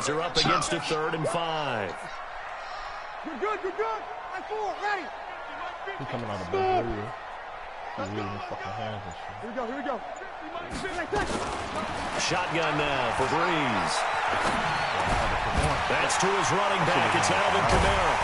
as they're up against a 3rd and 5. You're good. I'm forward, ready. He's coming out of the back. He's using his fucking hands and shit. Here we go. Shotgun now for Breeze. That's to his running back. It's Alvin Kamara.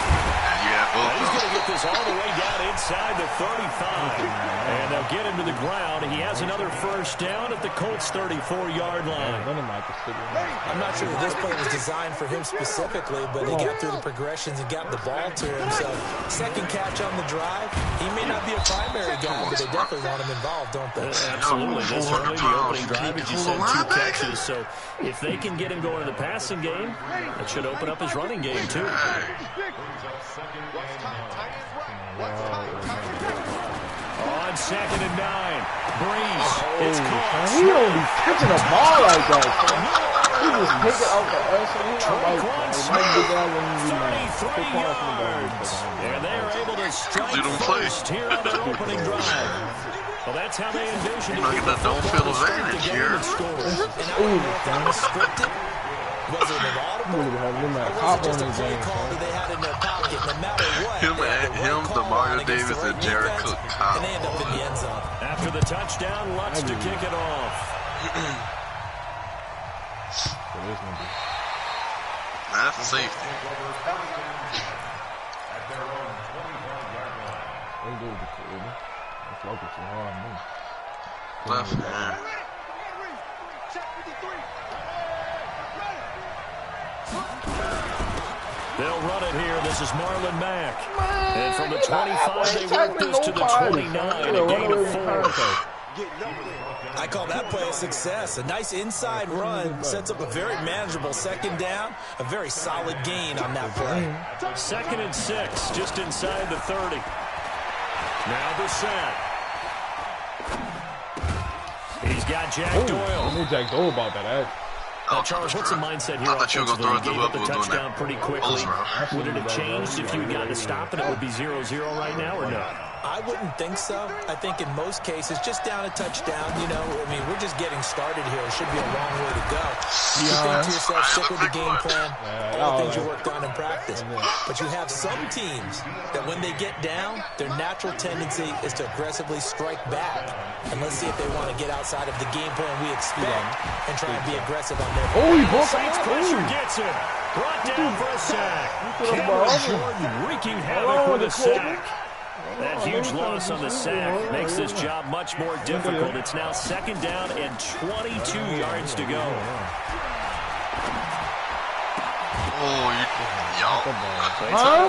He's going to get this all the way down inside the 35. And they'll get him to the ground. He has another first down at the Colts' 34-yard line. I'm not sure that this play was designed for him specifically, but he got through the progressions and got the ball to him. So, second catch on the drive. He may not be a primary guy, but they definitely want him involved, don't they? Absolutely. This early in the opening drive, as you said, 2 catches. So, if they can get him going to the passing game, that should open up his running game, too. On 2nd and 9, Breeze. It's caught. He don't be catching a ball like that. He just take it out the ass. He 33 yards. And they are able to strike first here on their opening drive. Well, that's how they envisioned it. That don't feel advantage here. Was it an audible? Or was it just a play call that they had in their pocket? No matter what, him, DeMario Davis, and Jared Cook. And they end up in the end zone. After the touchdown, Lutz to kick it off. That's a safety. Left hand. They'll run it here. This is Marlon Mack. And from the 25, they work this to the 29, a gain of 4. I call that play a success. A nice inside run sets up a very manageable 2nd down. A very solid gain on that play. 2nd and 6, just inside the 30. Now Brissett. He's got Jack Doyle. I knew Jack Doyle about that. Now, Charles, what's the mindset here? I thought you were going to throw it gave up the touchdown pretty quickly. Would it have changed if you had gotten a stop and it would be 0-0 right now or no? I wouldn't think so. I think in most cases, just down a touchdown, I mean, we're just getting started here. It should be a long way to go. You think to yourself, stick with the game plan, all the things you worked on in practice. But you have some teams that when they get down, their natural tendency is to aggressively strike back. And let's see if they want to get outside of the game plan we expect and try and be aggressive on their Saints pressure gets him. Brought down for a sack. Cameron Jordan wreaking havoc with a sack. That huge loss on the sack makes this job much more difficult. It's now 2nd down and 22 yards to go.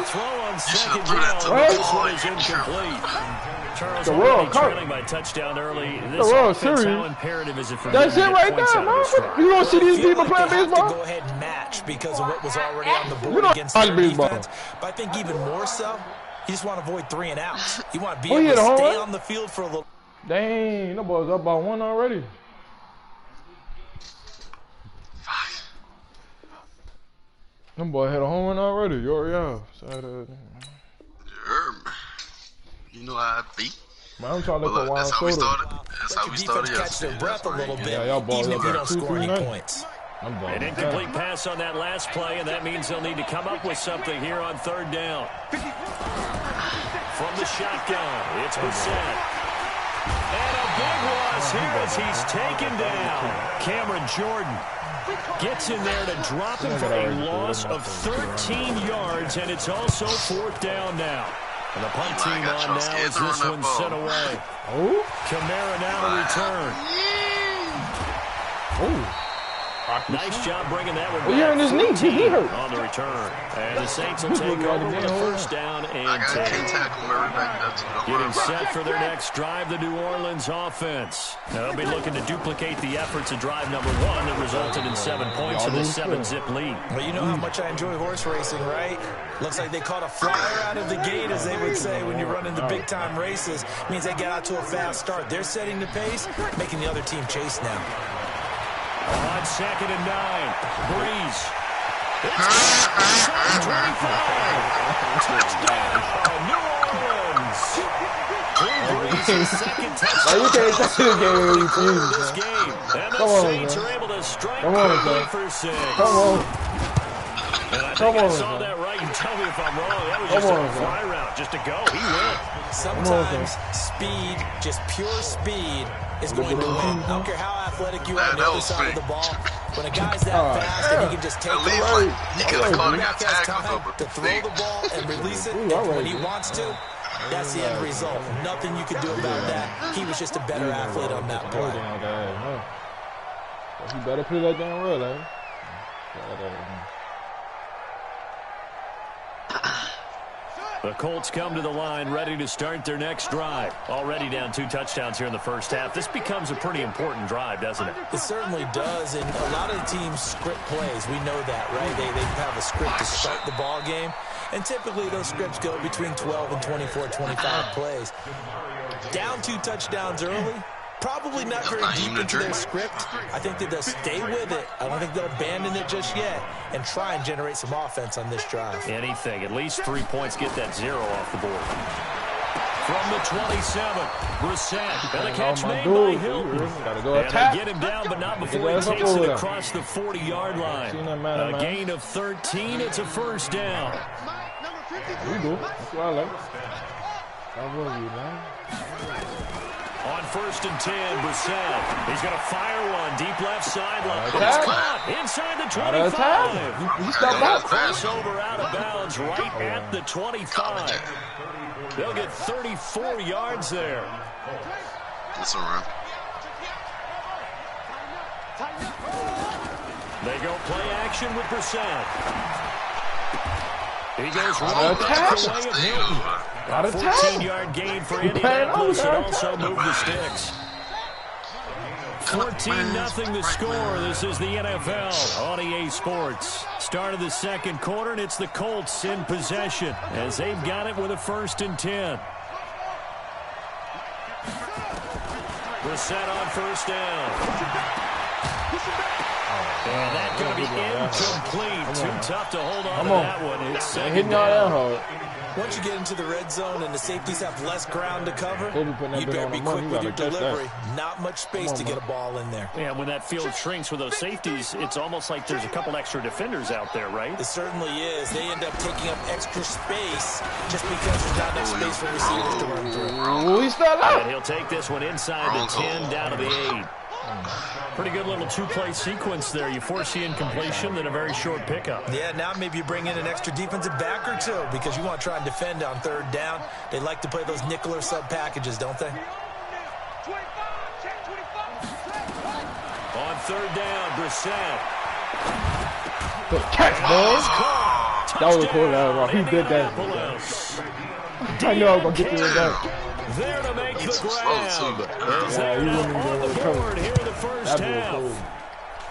Throw on 2nd down. This one is incomplete. Charles already trailing by touchdown early. This offense, how imperative is it for that's it right there, man. You don't see these people playing baseball? Go ahead and match because of what was already on the board against their defense. But I think even more so, you just want to avoid 3 and outs. You want to be able to stay on the field for a little. Dang, that boy's up by 1 already. Them boy had a home run already. Yeah. You know how I beat. Man, I'm trying to look for That's how we started. That's how we started catch their breath a little bit, y'all balls even if you up don't score any points. An incomplete pass on that last play, and that means they'll need to come up with something here on 3rd down. From the shotgun, it's Brissett. And a big loss here as he's taken down. Cameron Jordan gets in there to drop him for a loss of 13 yards, and it's also 4th down now. And the punt team on now as this one's sent away. Kamara now to return. Nice job bringing that one back. His knee. His knee hurt. On the return. And the Saints will take over with a 1st down and 10. Getting set for their next drive, the New Orleans offense. Now they'll be looking to duplicate the efforts of drive number 1 that resulted in 7 points in this 7-zip lead. Well, you know how much I enjoy horse racing, right? Looks like they caught a flyer out of the gate, as they would say when you're running the big-time races. Means they get out to a fast start. They're setting the pace, making the other team chase now. On 2nd and 9, Breeze. It's 25. Touchdown, New Orleans. Breeze's 2nd touchdown. You can't touch this game. And the Saints are able to strike quickly for 6. Come on. think I saw that right. You tell me if I'm wrong. That was just a fly route, just to go. He went. Sometimes speed, just pure speed, is going to win. I don't care how athletic you are on the other side of the ball. When a guy's that fast and he can just take it right, he could have caught has time to throw the ball and release it when he wants to. That's the end result. Nothing you can do about that. He was just a better athlete on that play. He better put that down real, eh? The Colts come to the line ready to start their next drive. Already down 2 touchdowns here in the first half. This becomes a pretty important drive, doesn't it? It certainly does, and a lot of the teams script plays. We know that, right? They have a script to start the ball game, and typically those scripts go between 12 and 24, 25 plays. Down 2 touchdowns early, probably not very deep into their script. I think that they'll stay with it. I don't think they'll abandon it just yet and try and generate some offense on this drive. Anything. At least 3 points. Get that 0 off the board. From the 27, Brissett. And the catch made by Hilton. Gotta go and attack. they get him down, but not before he takes it across the 40-yard line. A gain of 13. It's a first down. We do. That's what I like. I love you, man. On 1st and 10, Brissett. He's going to fire one deep left sideline. It's caught inside the 25. He stepped out. Crossover out of bounds right at the 25. They'll get 34 yards there. That's a run. They go play action with Brissett. He goes right back the way of Hilton. A 14-yard gain for Indianapolis and also move the sticks. 14-0 the score. This is the NFL on EA Sports. Start of the second quarter, and it's the Colts in possession as they've got it with a 1st and 10. Brissett on 1st down. And that's going to be incomplete. Too tough to hold on to that one. It's second down. Once you get into the red zone and the safeties have less ground to cover, you better be quick with your delivery. Not much space to get a ball in there. Yeah, when that field shrinks with those safeties, it's almost like there's a couple extra defenders out there, right? It certainly is. They end up taking up extra space just because there's not enough space for receivers to run through. He's still out. And he'll take this one inside the 10 down to the 8. Pretty good little 2-play sequence there. You force the incompletion, then a very short pickup. Yeah, now maybe you bring in an extra defensive back or two because you want to try and defend on 3rd down. They like to play those nickel or sub packages, don't they? On 3rd down, Brissett. Good catch, boys. That was a cool out. He did that. I know I was going to get you with that. There to make the grab. As they're now on the board here in the first half.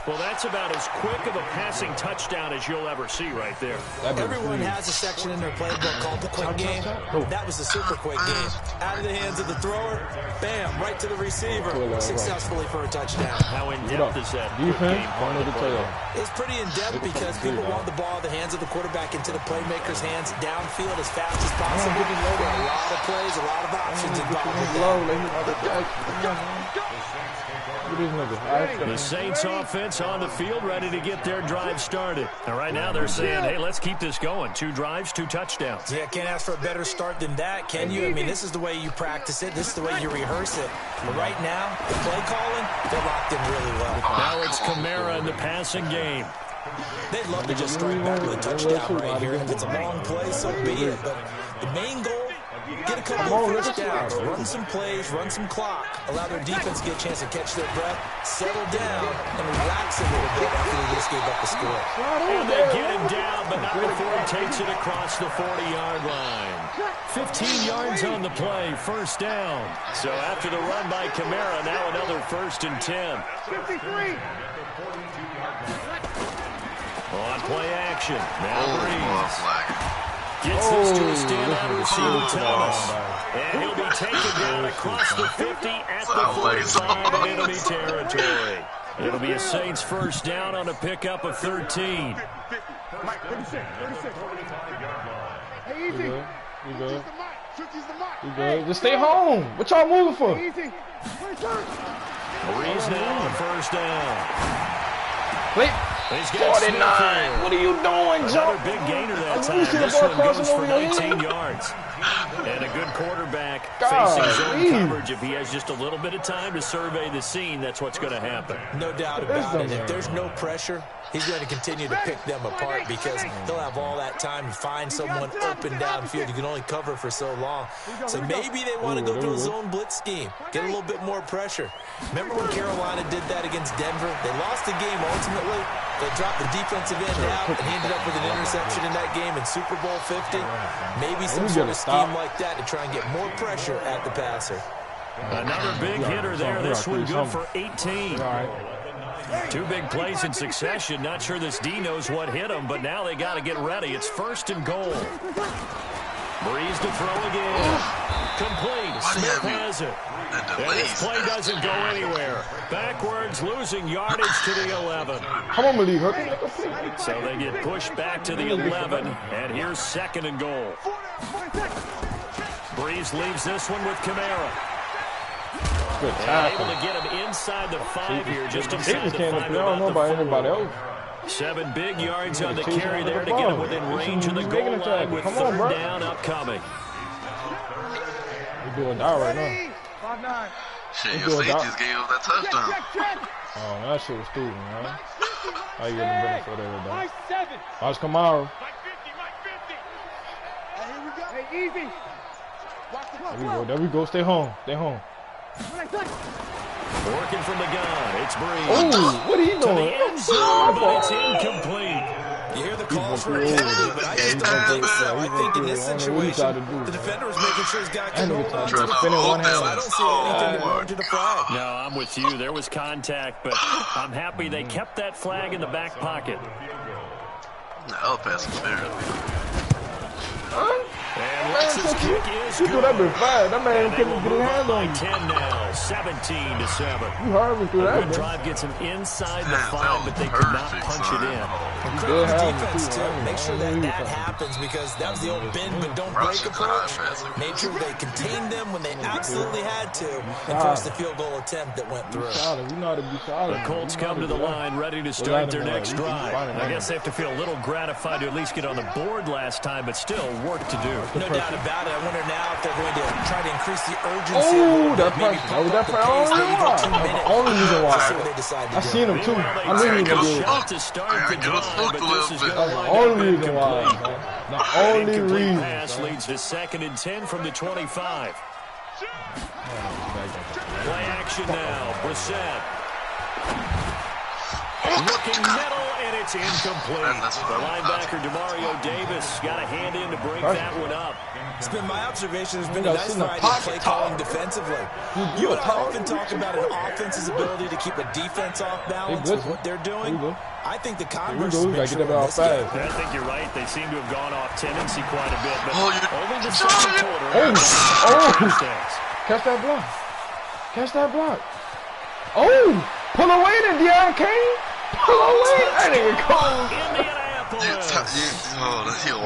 Well, that's about as quick of a passing touchdown as you'll ever see right there. Everyone has a section in their playbook called the quick game. That was the super quick game. Out of the hands of the thrower, bam, right to the receiver, successfully for a touchdown. How in-depth is that quick game part of the play? It's pretty in-depth because people want the ball in the hands of the quarterback into the playmaker's hands downfield as fast as possible. There are a lot of plays, a lot of options involved with that. The Saints offense on the field ready to get their drive started. And right now they're saying, hey, let's keep this going. 2 drives, 2 touchdowns. Yeah, can't ask for a better start than that, can you? I mean, this is the way you practice it. This is the way you rehearse it. But right now, the play calling, they're locked in really well. Now it's Kamara in the passing game. They'd love to just strike back with a touchdown right here. If it's a long play, so be it. But the main goal, get a couple of first downs, run some plays, run some clock, allow their defense to get a chance to catch their breath, settle down, and relax a little bit after they just gave up the score. And they get him down, but not before he takes it across the 40-yard line. 15 yards on the play, first down. So after the run by Kamara, now another 1st and 10. 53. On play action, now Breeze. Gets this to a standout receiver, Thomas. And he'll be taken down across the 50 at the 45 in enemy territory. It'll be a Saints first down on a pickup of 13. Hey, easy. You good. You good. Just stay home. What y'all moving for? Easy. Breeze now on first down. Wait. 49. What are you doing, Another big gainer that time. This one goes for 19 yards. And a good quarterback facing zone coverage. If he has just a little bit of time to survey the scene, that's what's going to happen. No doubt about it. If there's no pressure, he's going to continue to pick them apart because he'll have all that time to find someone open downfield. You can only cover for so long. So maybe they want to go to a zone blitz scheme, get a little bit more pressure. Remember when Carolina did that against Denver? They lost the game ultimately. They dropped the defensive end out, and he ended up with an interception in that game in Super Bowl 50. Maybe some sort of scheme like that to try and get more pressure at the passer. Another big hitter there. This one good for 18. Two big plays in succession. Not sure this D knows what hit him, but now they got to get ready. It's 1st and goal. Breeze to throw again. Complete. Smith has it. And this play doesn't go anywhere. Backwards, losing yardage to the 11. Come on, Malik. So they get pushed back to the 11, and here's 2nd and goal. Breeze leaves this one with Kamara. Good tackle. Able to get him inside the 5 here, just inside the 5. I don't know about anybody else. 7 big yards on the carry there to get him within range of the goal line with 3rd down upcoming. We're doing that right now. 5-9. Shit, your safeties gave up that touchdown. Oh, that shit was stupid, man. I get the benefit of it, though. Watch Kamara. Hey, easy. There we go. Stay home. Working from the gun. It's Breeze. Oh, what are you doing? To the end zone, but it's incomplete. You hear the calls for a penalty, but I just don't think so. I think in this situation, the defender was making sure his guy could hold on to the ball. I don't see anything that warranted a flag. No, I'm with you. There was contact, but I'm happy they kept that flag in the back pocket. I'll pass the spirit. And Lex's kick is good. That been fast. That man couldn't get his hand on 10 now, 17-7. You heard me through that. Good drive gets him inside the 5, but they could not punch it in. Incredible defense, too. Make sure that happens because that was the old bend but don't break approach. Made sure they contained them when they absolutely had to and forced the field goal attempt that went through. The Colts come to the line ready to start their next drive. I guess they have to feel a little gratified to at least get on the board last time, but still work to do. No doubt about it. I wonder now if they're going to try to increase the urgency. Oh, that only reason why. I seen him too. I knew he was going to do it. To start the drive, but this is going to the only reason why. The only reason. Pass leads to 2nd and 10 from the 25. Play action now. Brissett. Looking middle, and it's incomplete. The linebacker, Demario Davis, got a hand in to break that one up. It's been my observation. There's been a nice variety of play calling defensively. You and I often talk about an offense's ability to keep a defense off balance with what they're doing. I think the converse has been true in this game. I think you're right. They seem to have gone off tendency quite a bit, but only the 2nd quarter. Catch that block. Catch that block. Oh, pull away to Deion Kane. Pull away. That nigga cold.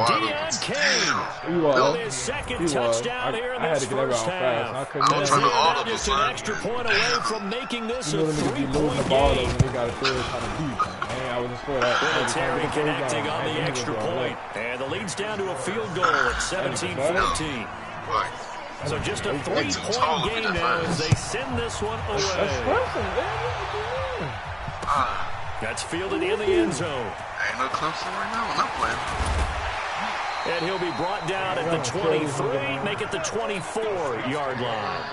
Deion Kane with his 2nd touchdown here in this first half. And just an extra point away from making this a 3-point game. Terry connecting on the extra point. And the lead's down to a field goal at 17-14. So just a 3-point game now as they send this one away. That's fielded in the end zone. Ain't no Clemson right now. I'm not playing. And he'll be brought down at the 23, make it the 24-yard line.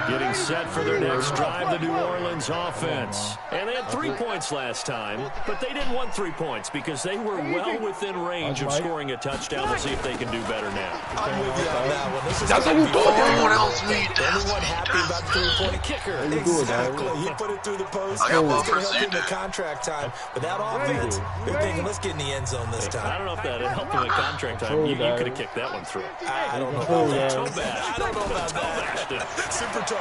Getting set for their next drive, the New Orleans offense. And they had 3 points last time, but they didn't want 3 points because they were well within range of scoring a touchdown. We'll see if they can do better now. I'm with you on that one. That's how you do it. What else need? Everyone happy about the 3-point kicker. Exactly. He put it through the post. It's going to help him in contract time. But that offense, they're thinking, let's get in the end zone this time. I don't know if that helped him in contract time. You could have kicked that one through. I don't know about that. I don't know about that. Super tall.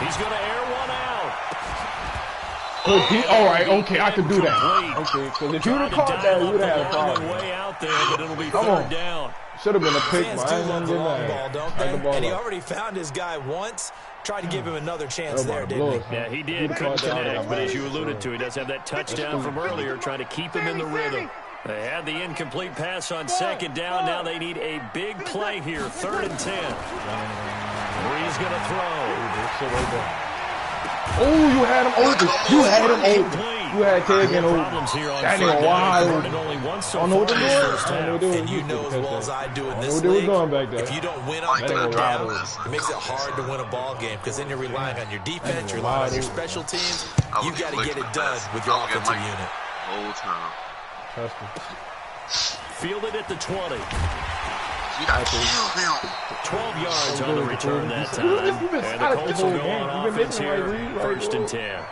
He's going to air one out. All right, okay, I can do that. Okay, because if you would have caught that, you would have had a problem. Way out there, but it'll be third down. Should have been a pick, but I ain't gonna get mad. And he already found his guy once. Tried to give him another chance there, didn't he? Yeah, he did. Couldn't connect, but as you alluded to, he does have that touchdown from earlier, trying to keep him in the rhythm. They had the incomplete pass on second down. Now they need a big play here. 3rd and 10. Bree's going to throw. Oh, you had him open. You had him open. You had Ted getting open. That nigga wild. I don't know what they're doing. And you know as well as I do in this league, if you don't win on 3rd down, it makes it hard to win a ball game because then you're relying on your defense, you're relying on your special teams. You got to get it done with your offensive unit. Whole time. Fielded at the 20. You got to kill him. 12 yards on the return that time. And the Colts will go on offense here. 1st and 10.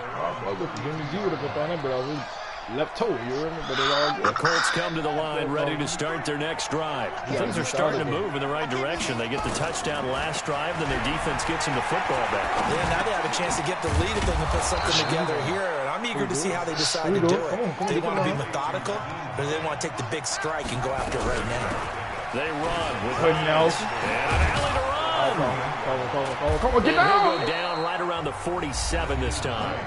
Left toe, you remember? But it all good. The Colts come to the line ready to start their next drive. Things are starting to move in the right direction. They get the touchdown last drive, then their defense gets them the football back. Yeah, now they have a chance to get the lead if they can put something together here. And I'm eager to see how they decide to do it. Do they want to be methodical, or do they want to take the big strike and go after it right now? They run with Nelson. And an alley to run. Come on, get down. He'll go down right around the 47 this time.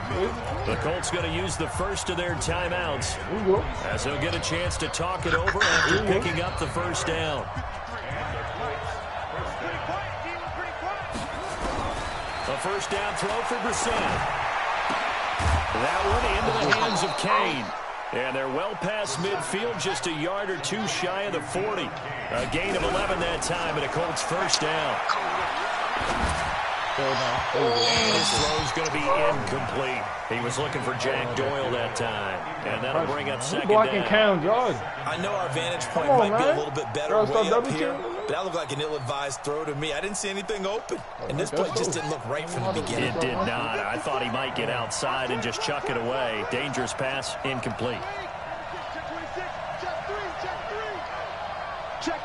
The Colts going to use the first of their timeouts as they'll get a chance to talk it over after picking up the first down. A first down throw for Brissett. That one into the hands of Kane. And they're well past midfield, just a yard or two shy of the 40. A gain of 11 that time, and a Colts first down. His throw's going to be incomplete. He was looking for Jack Doyle that time. And that'll bring up second down. I know our vantage point might be a little bit better way up here, but that looked like an ill-advised throw to me. I didn't see anything open. And this play just didn't look right from the beginning. It did not. I thought he might get outside and just chuck it away. Dangerous pass, incomplete. Check.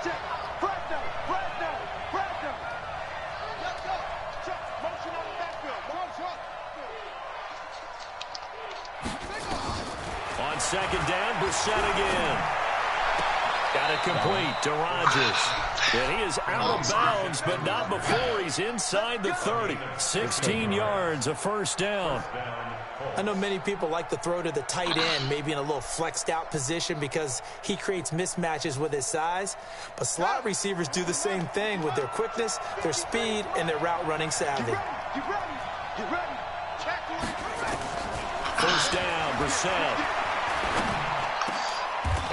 On second down, Brissett again. Got it complete to Rodgers. And he is out of bounds, but not before he's inside the 30. 16 yards, a first down. I know many people like to throw to the tight end, maybe in a little flexed out position because he creates mismatches with his size. But slot receivers do the same thing with their quickness, their speed, and their route running savvy. Get ready. First down, Brissett.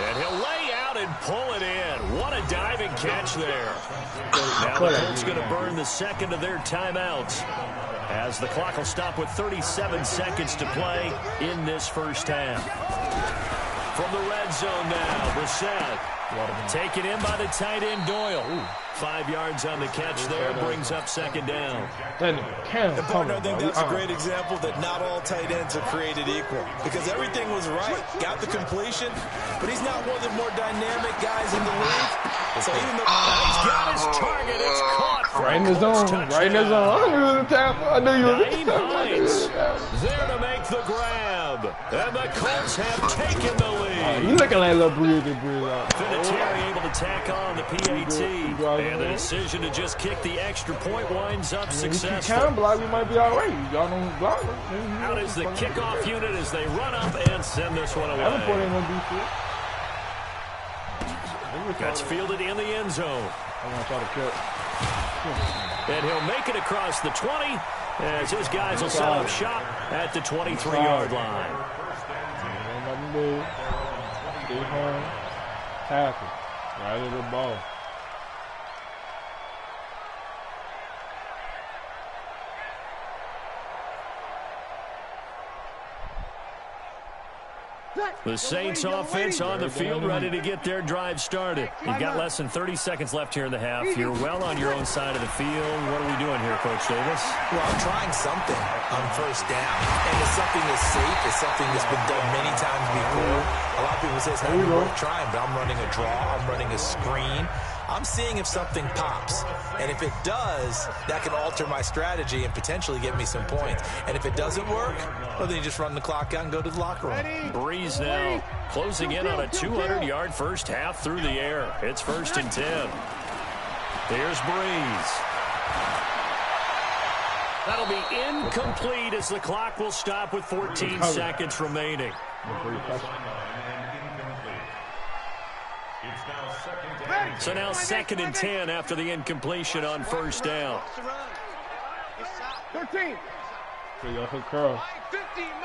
And he'll lay out and pull it in. What a diving catch there. Now the Colts going to burn the second of their timeouts as the clock will stop with 37 seconds to play in this first half. From the red zone now, Brissett taken in by the tight end Doyle. 5 yards on the catch there, brings up second down. Partner, I think that's a great example that not all tight ends are created equal because everything was right. Got the completion, but he's not one of the more dynamic guys in the league. So even though he's got his target, it's caught. Right in the zone. Right in the zone. I knew it was a tap. I knew you was there to make the grab. And the Colts have taken the lead. You looking like a little breather. Vinatieri able to tack on the PAT. And the decision to just kick the extra point winds up successful. If you can block, we might be all right. Y'all don't block. Out is the kickoff unit as they run up and send this one away. That's fielded in the end zone. I'm going to try to cut. And he'll make it across the 20 as his guys will set up shop at the 23-yard line. Stay home. Tackle. Right at the ball. The Saints offense on the field ready to get their drive started. You've got less than 30 seconds left here in the half. You're well on your own side of the field. What are we doing here, Coach Davis? Well, I'm trying something on first down. And it's something that's safe. It's something that's been done many times before. A lot of people say it's not even worth trying, but I'm running a draw. I'm running a screen. I'm seeing if something pops. And if it does, that can alter my strategy and potentially get me some points. And if it doesn't work, well, then you just run the clock out and go to the locker room. Breeze now closing in on a 200-yard first half through the air. It's 1st and 10. Here's Breeze. That'll be incomplete as the clock will stop with 14 seconds remaining. So now 2nd and 10 after the incompletion on first down. 13. There you go, hook curl.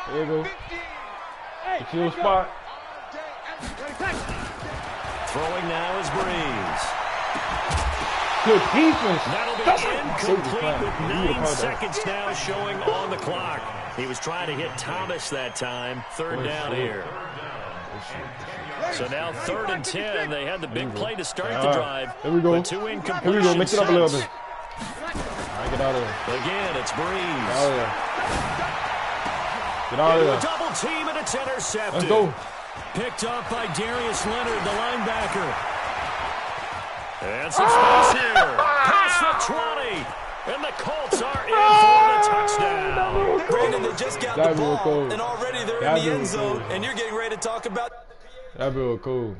There you go. Secure spot. Throwing now is Breeze. Good defense. That'll be incomplete with 9 seconds now showing on the clock. He was trying to hit Thomas that time. 3rd down here. So now 3rd and 10. They had the big play to start the drive. Here we go. 2 incompletions. Here we go. Mix it up a little bit. All right, get out of there. Again, it's Breeze. Get out of there. Get out of there. Double team, and it's intercepted. Let's go. Picked up by Darius Leonard, the linebacker. And some space here. Past the 20. And the Colts are in for the touchdown. Brandon, they just got the ball, and already they're in the end zone, and you're getting ready to talk about... That'd be real cool.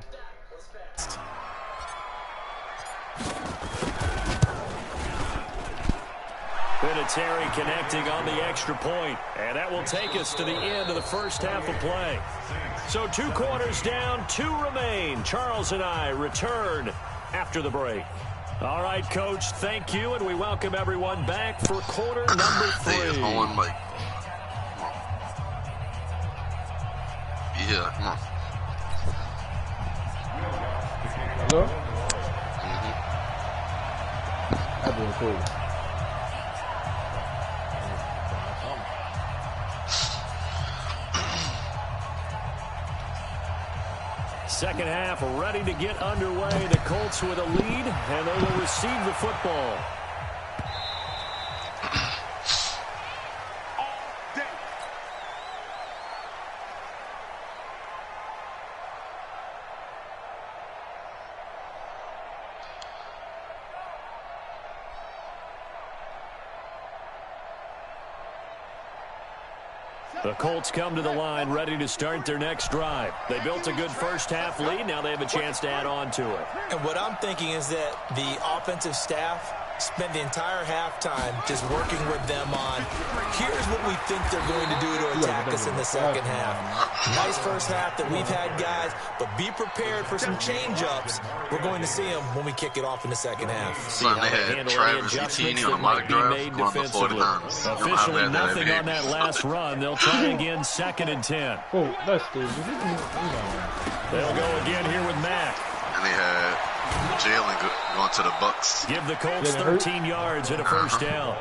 Vinatieri connecting on the extra point, and that will take us to the end of the first half of play. So 2 quarters down, 2 remain. Charles and I return after the break. All right, Coach, thank you, and we welcome everyone back for quarter number 3. Yeah, come on. Hello? That'd be cool. Second half ready to get underway. The Colts with a lead, and they will receive the football. The Colts come to the line ready to start their next drive. They built a good first half lead. Now they have a chance to add on to it. And what I'm thinking is that the offensive staff spent the entire halftime just working with them on, here's what we think they're going to do to attack us in the second half. Nice first half that we've had, guys, but be prepared for some change-ups. We're going to see them when we kick it off in the second half. They had Travis Etienne on the mock draft on the 49ers. Officially nothing on that last run. They'll try again, 2nd and 10. Oh, that's good. They'll go again here with Mack. And they had Jalen going to the Bucks. Give the Colts 13 yards and a first down.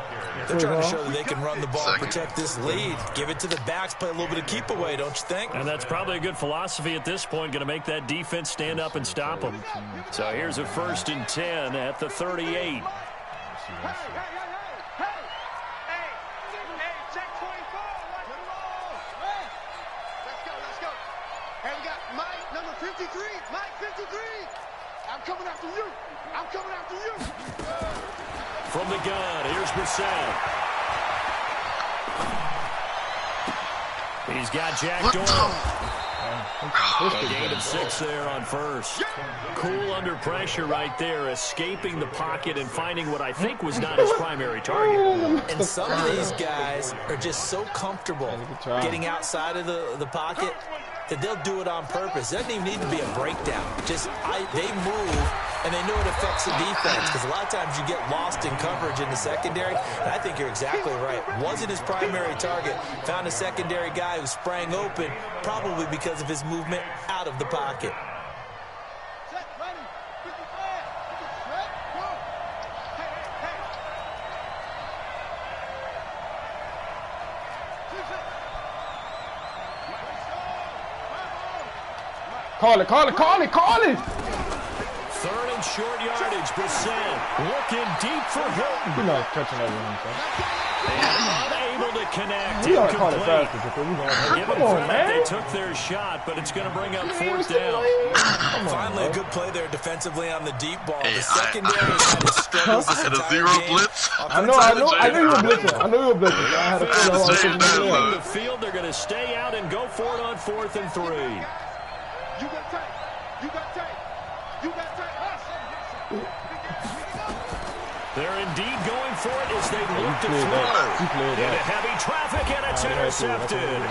They're trying to show that they can run the ball and protect this lead. Give it to the backs, play a little bit of keep away, don't you think? And that's probably a good philosophy at this point, going to make that defense stand up and stop them. So here's a 1st and 10 at the 38. From the gun, here's Brissett. He's got Jack Doyle. A gain of 6 there on first. Cool under pressure right there, escaping the pocket and finding what I think was not his primary target. And some of these guys are just so comfortable getting outside of the pocket that they'll do it on purpose. It doesn't even need to be a breakdown. Just they move, and they know it affects the defense, because a lot of times you get lost in coverage in the secondary. And I think you're exactly right. Wasn't his primary target. Found a secondary guy who sprang open, probably because of his movement out of the pocket. Call it. 3rd and short yardage. Brissett looking deep for Hilton. You're not touching that one, son. And unable to connect. We gotta call it faster. Come on, man. They took their shot, but it's going to bring up 4th down. Finally, a good play there defensively on the deep ball. The secondary had its struggles this entire zero game. blitz. I know you were blitzing. I had a feeling On the field, they're going to stay out and go for it on 4th and 3. You got tape. You got tape. You got tape. They're indeed going for it as they look to throw. Into heavy traffic, and it's intercepted.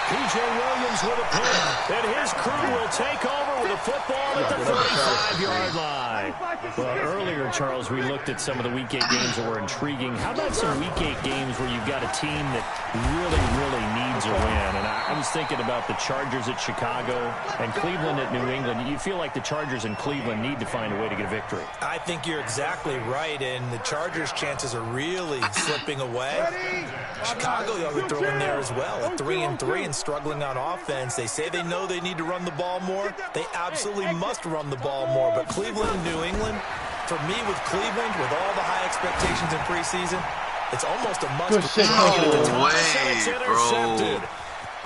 P.J. Williams with a pick, and his crew will take over with a football at the 35-yard line. Well, earlier, Charles, we looked at some of the Week 8 games that were intriguing. How about some Week 8 games where you've got a team that really, really needs a win? And I was thinking about the Chargers at Chicago and Cleveland at New England. You feel like the Chargers and Cleveland need to find a way to get a victory. I think you're exactly right, and the Chargers' chances are really slipping away. Chicago, you'll be throwing there as well. At 3-3 and struggling on offense. They say they know they need to run the ball more. They absolutely must run the ball more. But Cleveland and New England, for me with Cleveland, with all the high expectations in preseason, it's almost a must. No way, bro.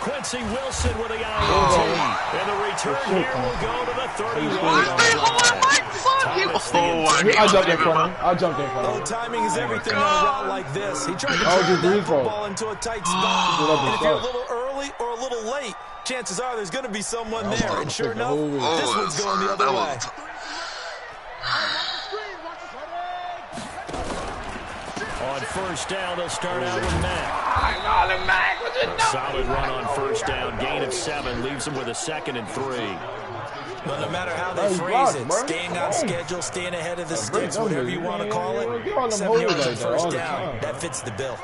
Quincy Wilson with the INT. And the return here will go to the 31-yard line. I jumped in front of him. Oh, timing is everything on a route like this. He tried to drive that football into a tight spot. And if you're a little early or a little late, chances are there's going to be someone there. And sure enough, this one's going the other way. On first down, they'll start out with Mack. Solid run on first down. Gain of 7 leaves them with a 2nd and 3. But no matter how they phrase it, staying on schedule, staying ahead of the sticks, whatever you want to call it, 7 yards on first down, that fits the bill.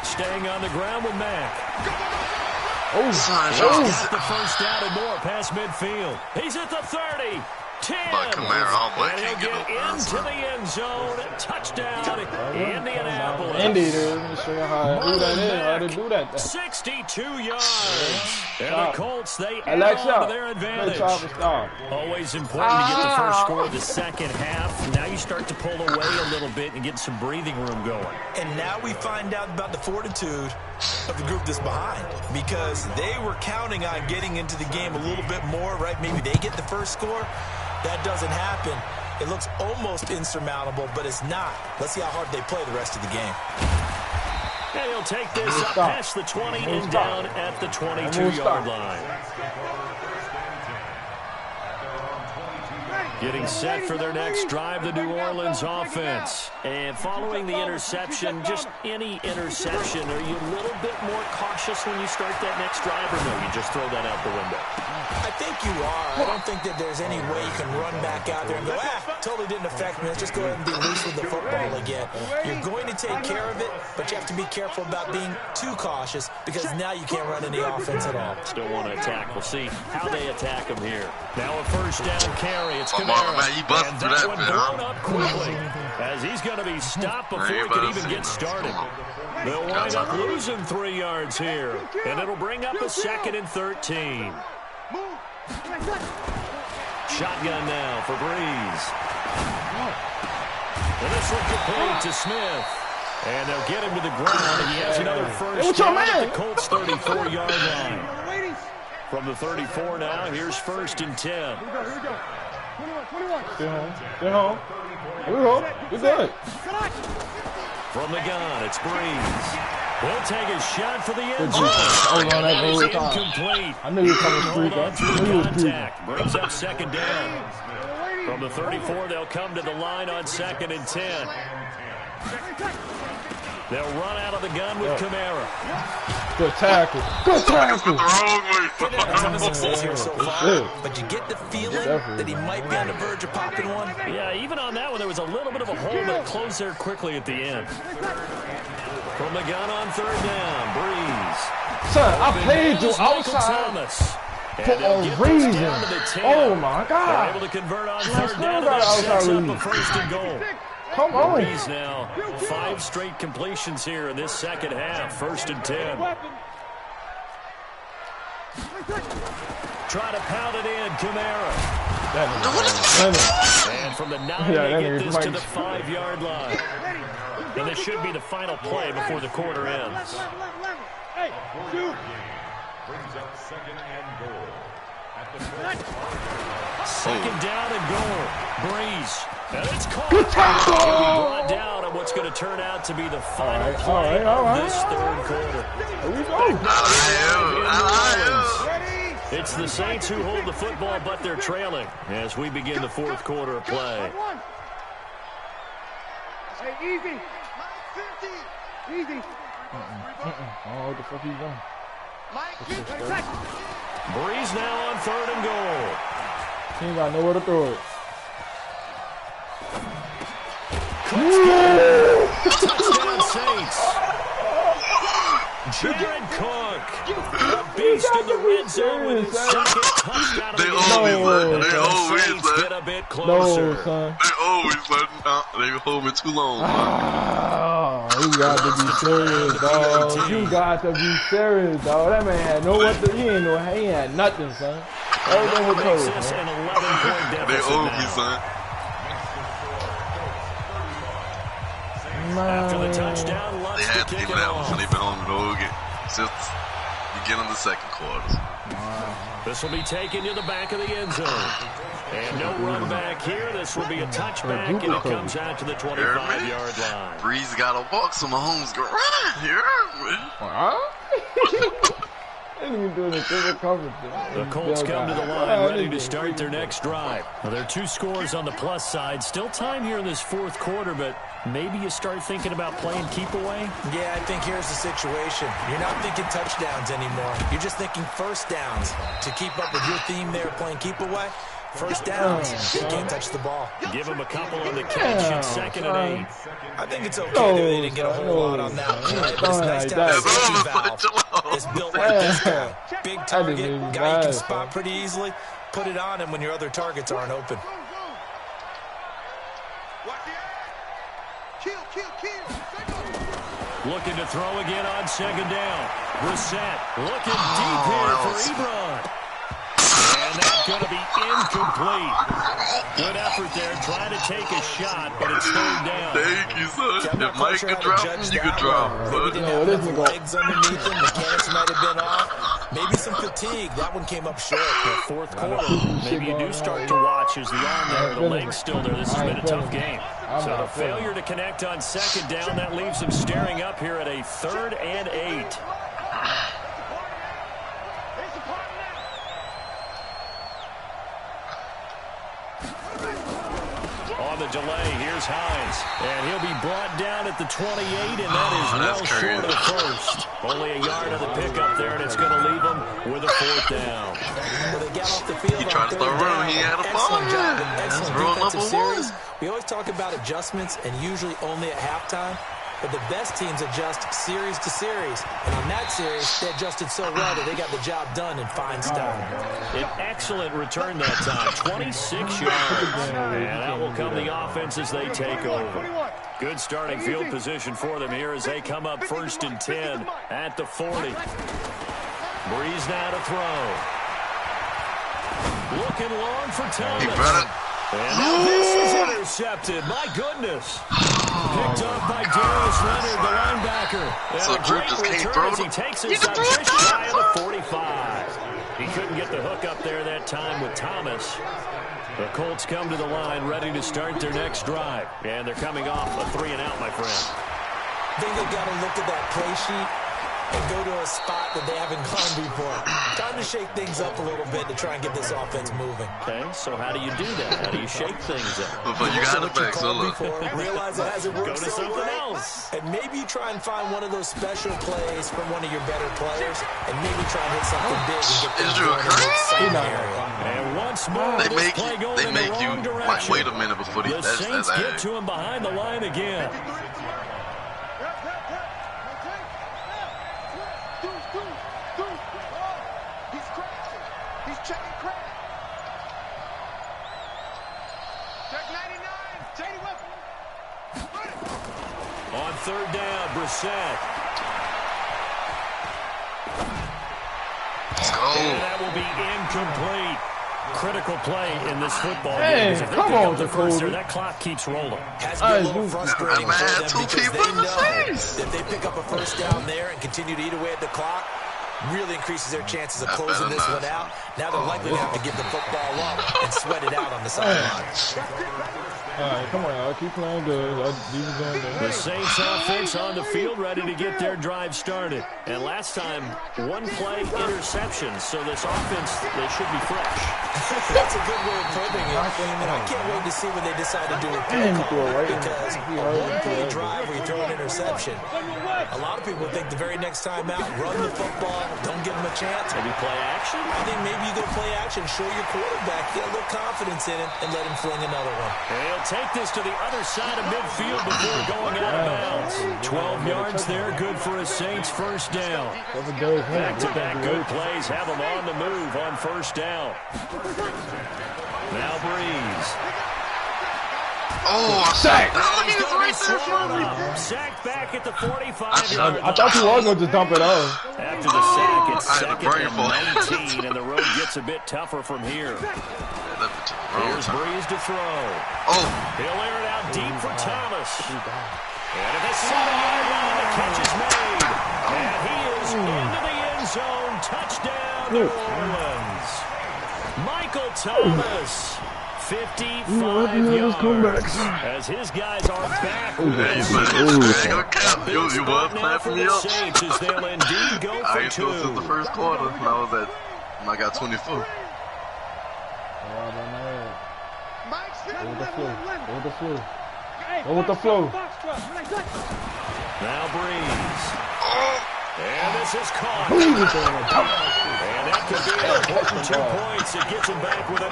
Staying on the ground with Mack. He's the first down and more past midfield. He's at the 30. 10. And he'll get into the end zone. Touchdown, Indianapolis. Indy, dude. Who that is? 62 yards. And the Colts, they add on to their advantage. Always important to get the first score of the second half. Now you start to pull away a little bit and get some breathing room going. And now we find out about the fortitude of the group that's behind, because they were counting on getting into the game a little bit more, right? Maybe they get the first score. That doesn't happen. It looks almost insurmountable, but it's not. Let's see how hard they play the rest of the game. And he'll take this up past the 20 and down at the 22-yard line. Getting set for their next drive, the New Orleans offense. And following the interception, just any interception, are you a little bit more cautious when you start that next drive, or no, you just throw that out the window? I think you are. I don't think that there's any way you can run back out there and go, totally didn't affect me. Let's just go ahead and be loose with the football again. You're going to take care of it, but you have to be careful about being too cautious, because now you can't run any offense at all. Still want to attack. We'll see how they attack him here. Now a first down carry. It's Kamara. And that one blown up quickly as he's going to be stopped before he can even get started. They'll wind up losing 3 yards here, and it'll bring up a 2nd and 13. Shotgun now for Breeze. And this one complete to Smith. And they'll get him to the ground, and he has another first down at the Colts' 34-yard line. From the 34 now, here's 1st and 10. Here we go. 21. Stay home. Here we go. We're good. From the gun, it's Breeze. He'll take a shot for the end zone. Incomplete. I knew you were coming straight. Contact. Brings up 2nd down. From the 34, they'll come to the line on 2nd and 10. They'll run out of the gun with Kamara. Good tackle. Ton of success here so far, but you get the feeling that he might be on the verge of popping one. Yeah, even on that one, there was a little bit of a hole that closed there quickly at the end. From the gun on 3rd down, Breeze. Son, I played you outside for a reason. Oh, my God. They're able to convert on 3rd down, and that sets up a 1st and goal. Come on. Breeze now, 5 straight completions here in this second half. 1st and 10. Try to pound it in, Kamara. And from the 9, they get this to the 5-yard line. And this should be the final play before the quarter ends. Second down and goal. Breeze. And it's caught. Good tackle. He'll be brought down on what's going to turn out to be the final play of this 3rd quarter. Here we go. It It's the Saints who hold the football, but they're trailing as we begin the fourth quarter of play. Hey, easy. Easy. Oh, what the fuck he's doing? Breeze now on 3rd and goal. He ain't got nowhere to throw it. Touchdown Saints. Jared Cook, a beast in the red zone with his second touchdown of the game. They always Saints let. get a bit closer. No, son. They always let. They hold it too long. You got to be serious, dog. You got to be serious, dog. That man had no what to. He had nothing, son. Everything was Makes cold, this man. an 11-point They deficit owe me, now. son. After the touchdown, They Lutz had to to kick give it that one, so off. they've been home the whole game. Since beginning of the second quarter. This will be taken to the back of the end zone. And no run back here. This will be a touchback, and it comes out to the 25-yard line. Breeze got to walk, so Mahomes go right here. The Colts come to the line ready to start their next drive. Well, there are 2 scores on the plus side. Still time here in this fourth quarter, but maybe you start thinking about playing keep away? Yeah, I think here's the situation. You're not thinking touchdowns anymore. You're just thinking first downs. To keep up with your theme there, playing keep away, first downs, they can't touch the ball. Give them a couple on the catch. It's 2nd and 8. I think it's okay that they didn't get a whole lot on that one. But it's nice to have a safety valve that's built like this guy. Big target, guy you can spot pretty easily. Put it on him when your other targets aren't open. Looking to throw again on 2nd down. Brissett looking deep here for Ebron. And that's going to be incomplete. Good effort there, trying to take a shot, but it's 3rd down. Thank you, son. If Mike could drop, you could drop. Maybe didn't have enough legs underneath him. Mechanics might have been off. Maybe some fatigue. That one came up short. The fourth quarter, maybe you do start to watch as the arm there, the leg's still there. This has been a tough game. So the failure to connect on 2nd down, that leaves him staring up here at a 3rd and 8. On the delay, here's Hines. And he'll be brought down at the 28, and that is well short of the first. Only a yard of the pickup there, and it's going to leave him with a 4th down. Well, they got off the field. He tried to start running. He had a ball. Excellent job. That's Excellent rule defensive number 1. series. We always talk about adjustments, and usually only at halftime. But the best teams adjust series to series. And on that series, they adjusted so well that they got the job done in fine style. An excellent return that time, 26 yards. And that will come the offense as they take over. Good starting field position for them here as they come up 1st and 10 at the 40. Breeze now to throw. Looking long for Thomas. He brought it. And now this is intercepted. My goodness. Picked up by Darius Leonard, the linebacker. So And a Drew great just can't return throw as he them? takes us up just shy of the 45. He couldn't get the hook up there that time with Thomas. The Colts come to the line ready to start their next drive. And they're coming off a 3-and-out, my friend. I think they've got to look at that play sheet and go to a spot that they haven't gone before. Time to shake things up a little bit to try and get this offense moving. Okay, so how do you do that? How do you shake things up? But you got it back, so look. Realize it hasn't worked Go to so something well, else. and maybe you try and find one of those special plays from one of your better players, and maybe try and hit something big and get things Drew going in the crazy? exciting area. And once more, They this make play you. going They in the make you. wrong Like, direction. wait a minute before The that's Saints that. get to him behind the line again. He's checking crack. Check 99. Shady weapon. On 3rd down, Brissett. Let's go. And that will be incomplete. Critical play in this football game. Hey, Because if they come pick on, up the first there, Jacoby. that clock keeps rolling. Has to be a little frustrating Man, for them two because people they in the know face. that if they pick up a first down there and continue to eat away at the clock, really increases their chances of closing this one out. Now they're likely to have to give the football up and sweat it out on the sideline. All right, come on, y'all. Keep playing good. The Saints offense on the field, ready to get their drive started. And last time, one play interception. So this offense, they should be fresh. That's a good way of putting it. And I can't wait to see when they decide to do a play call, because a one-play drive where you throw an interception, a lot of people think the very next time out, run the football, don't give them a chance. Maybe play action? I think maybe you go play action, show your quarterback, get a little confidence in it, and let him fling another one. He'll take this to the other side of midfield before going out of bounds. 12 yards there, good for a Saints first down. Back-to-back good plays have them on the move on first down. Now Breeze. Oh, sacked. He's right there. Sacked back at the 45-yard line. I thought you was going to dump it off. After the sack, it's second and 19, and the road gets a bit tougher from here. Here's Breeze to throw. Oh. He'll air it out deep for Thomas. And at the 7-yard line, the catch is made. And he is into the end zone. Touchdown, New Orleans. Michael Thomas. 55 yards as his guys are back. You was clapping me up. Saints as they'll indeed go for I ain't through since the first quarter, and I got 24. Go with the flow. Now Breeze. And this is caught. And that could be an important 2 points. It gets him back with a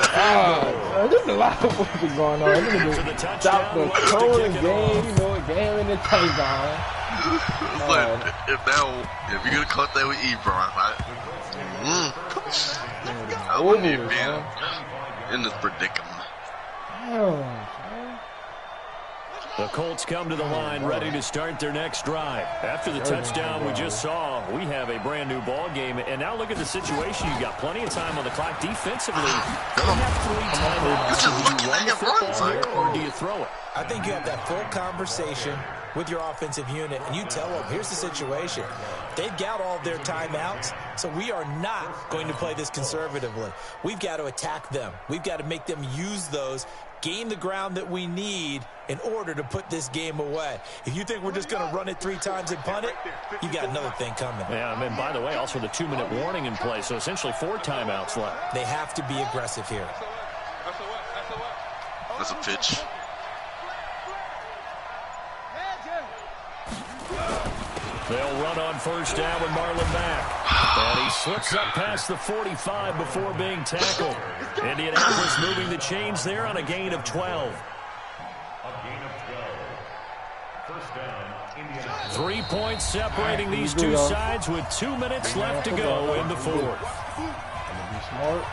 there's a lot of things going on. Stop the tone game, game in the touchdown. It's like, if you're going to cut that with Ebron, I wouldn't even be in this predicament. The Colts come to the line, ready to start their next drive. After the touchdown we just saw, we have a brand new ball game. And now look at the situation. You got plenty of time on the clock defensively. They have 3 timeouts. Do you run the football here, or do you throw it? I think you have that full conversation with your offensive unit, and you tell them, here's the situation. They've got all their timeouts, so we are not going to play this conservatively. We've got to attack them. We've got to make them use those, gain the ground that we need in order to put this game away. If you think we're just going to run it 3 times and punt it, you've got another thing coming. Yeah, and by the way, also the 2-minute warning in play, so essentially 4 timeouts left. They have to be aggressive here. That's a pitch. They'll run on first down with Marlon back. And he slips up past the 45 before being tackled. Indianapolis moving the chains there on a gain of 12. 3 points separating these two sides with 2 minutes left to go in the fourth. Be smart.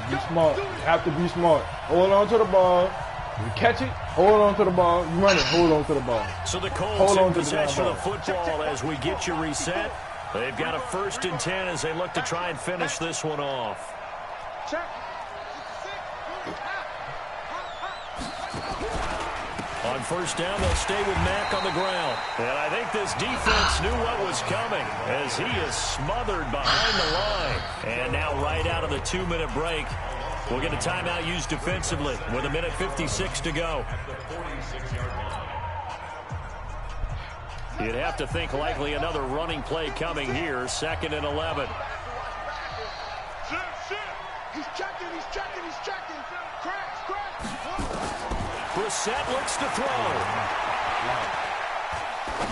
Be smart. You have to be smart. Hold on to the ball. You catch it, hold on to the ball. You run it, hold on to the ball. So the Colts in possession of the football as we get you reset. They've got a 1st and 10 as they look to try and finish this one off. On first down, they'll stay with Mack on the ground. And I think this defense knew what was coming as he is smothered behind the line. And now right out of the 2-minute break, we'll get a timeout used defensively with 1:56 to go. You'd have to think likely another running play coming here, 2nd and 11. He's checking. Brissett looks to throw.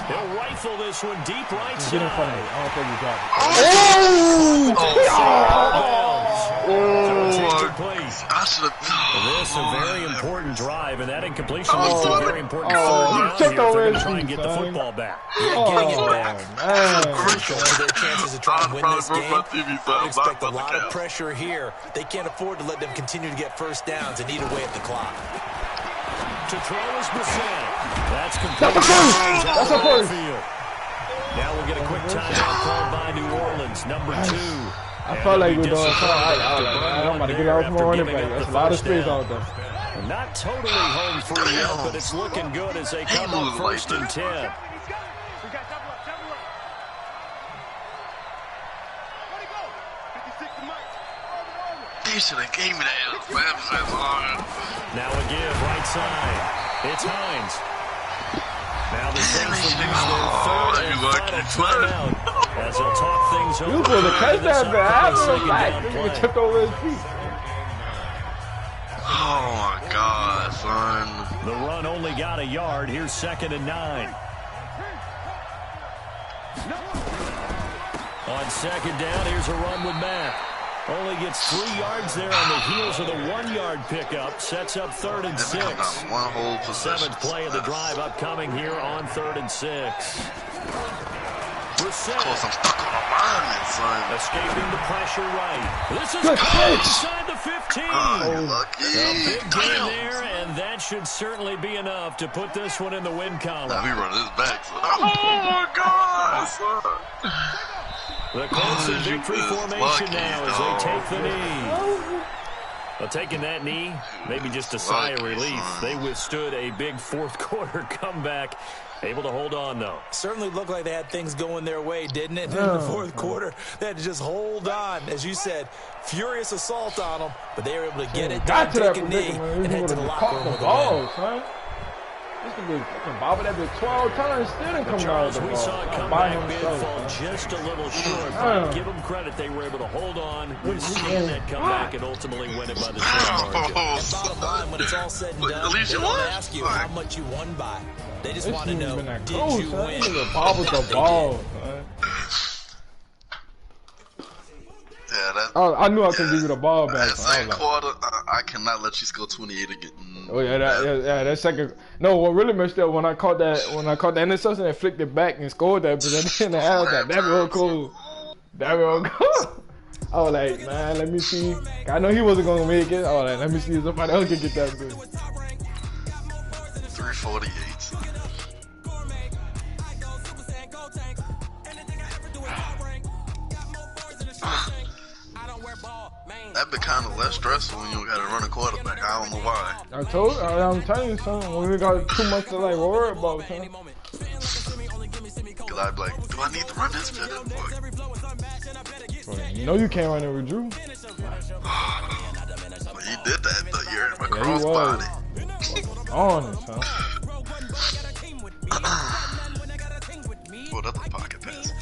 He'll rifle this one deep right side. Get in front of it. I don't think he got it. This a very important drive, and that incompletion leads to a very important 3rd down here if they're going to try and get the football back. Getting it back. Crucial to their chances of trying to win this game. I would expect a lot of pressure here. They can't afford to let them continue to get first downs and eat away at the clock. To throw is Brissett. That's complete. That's a first. Now we'll get a quick timeout called by New Orleans, number 2. I felt like we're doing something. I'm about to get out more running back. That's a lot of space out there. Not totally home free yet, but it's looking good as they come up 1st and 10. They should have gave me that. Now a give right side. It's Hines. Now the Saints will use their third and final timeout as they'll talk things over. You supposed to catch that back. He tipped over his feet. Oh my God, son. The run only got a yard. Here's 2nd and 9. On 2nd down, here's a run with Matt. Only gets 3 yards there on the heels of the 1-yard pickup. Sets up 3rd and 6. One whole possession. 7th play of the drive upcoming here on 3rd and 6. Of course, I'm stuck on a lineman, son. Escaping the pressure right. This is caught inside the 15. A big gain there, and that should certainly be enough to put this one in the win column. Now we run this back, son. Oh my God, son. The Colts in victory formation now as they take the knee. Well, taking that knee, maybe just a sigh of relief. They withstood a big fourth-quarter comeback. Able to hold on, though. Certainly looked like they had things going their way, didn't it? In the fourth quarter, they had to just hold on. As you said, furious assault on them, but they were able to get it done, take a knee, and head to the locker room with a win. This could be fucking bobbing that bitch 12 times, still didn't come down with the ball. We saw a comeback bid fall just a little short, but give them credit, they were able to hold on, withstand that comeback, and ultimately win it by the same margin. And bottom line, when it's all said and done, they don't ask you how much you won by. They just want to know, did you win? Bobbled the ball, man. Yeah, I knew I could give you the ball back. That second quarter, I cannot let you score 28 again. Oh yeah, that second. No, what really messed up when I caught the interception and flicked it back and scored that, but then the half that be real cool. That be real cool. I was like, man, let me see. I know he wasn't gonna make it. I was like, let me see if somebody else can get that bitch. 348. That'd be kind of less stressful when you don't got to run a quarterback. I don't know why. I'm telling you, son. When we got too much to like worry about, son. Cause I'd be like, do I need to run this bit? You know you can't run it with Drew. Well, he did that though. You're in my crossbody. On it, son. Well, that's a pocket pass.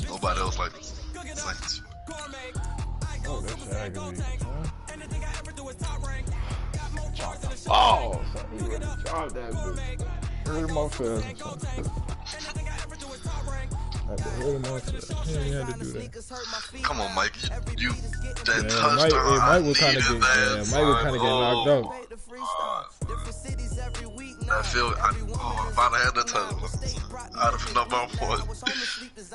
Nobody else like this. Saints. Oh, that's aggravating, huh? Oh, son, he really dropped that bitch. Hurt my feelings, son. Had to hurt him my feelings. He had to do that. Come on, Mike. You that touchdown. Mike would kind of get knocked out. I feel if I'd have had that touchdown, I'd have been up on point.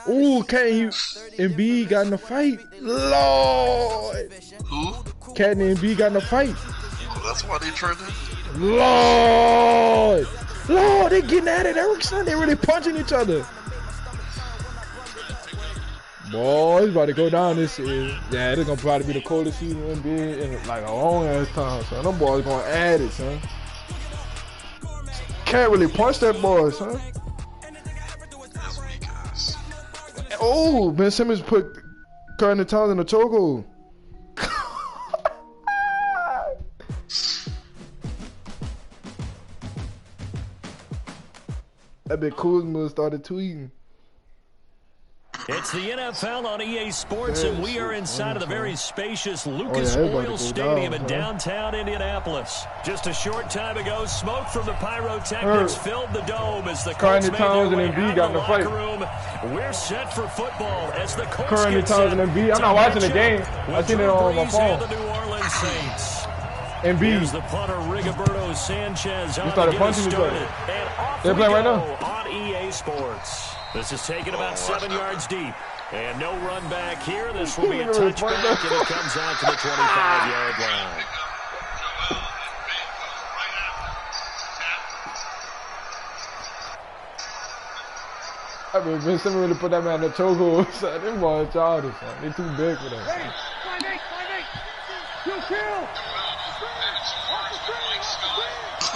Ooh, can't you? Embiid got in the fight. Lord. Who? Cat and Embiid got in the fight. Oh, that's why they turned it. Lord, they getting at it. Erickson, they really punching each other. Boy, it's about to go down this season. Yeah, it's gonna probably be the coldest season in NBA in like a long ass time, son. Them boys gonna add it, son. Can't really punch that boy, son. Oh, Ben Simmons put Curtin Towns in the chokehold. That bit Kuzma started tweeting. It's the NFL on EA Sports, and we are inside of the very spacious Lucas Oil Stadium in downtown Indianapolis. Just a short time ago, smoke from the pyrotechnics filled the dome as the Colts made their way out of the locker room. We're set for football as the Colts get set. I'm not watching the game. I seen it on my phone. The New Orleans Saints. Here's the punter Rigoberto Sanchez on started punching each other. They're playing right now on EA Sports. This is taken about 7 yards deep. And no run back here. This will be a touchback, and it comes out to the 25-yard line. I mean, Ben Simmons really put that man in the chokehold. Them boys childish, son. They too big for that. Hey, kill.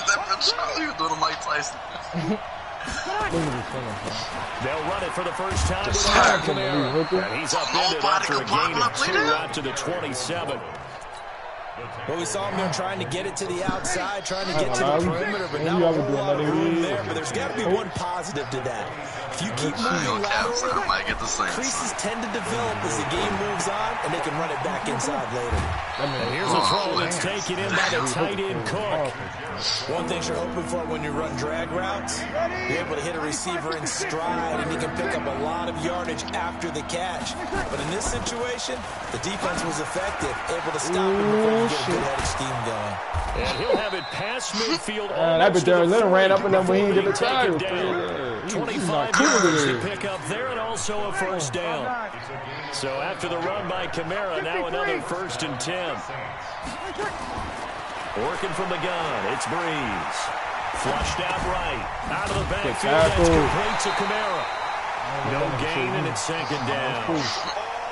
That man Charlie was doing a Mike Tyson. They'll run it for the first time without Kamara. And he's upended after a gain of 2 out to the 27. Well, we saw him there trying to get it to the outside, trying to get to the perimeter, but not a whole lot of room there. But there's got to be one positive to that. If you keep moving laterally, creases tend to develop as the game moves on, and they can run it back inside later. And here's a throw that's taken in by the tight end Cook. One thing you're hoping for when you run drag routes, you're able to hit a receiver in stride, and you can pick up a lot of yardage after the catch. But in this situation, the defense was effective, able to stop him before you get a good head of steam going. And he'll have it past midfield. That bitch Darren Leonard ran up and then when he did the tackle. tackle. 25 yards to pick up there and also a first down. So after the run by Kamara, now another 1st and 10. Working from the gun, it's Breeze. Flushed out right. Out of the backfield, that's complete to Kamara. No gain, and it's 2nd down.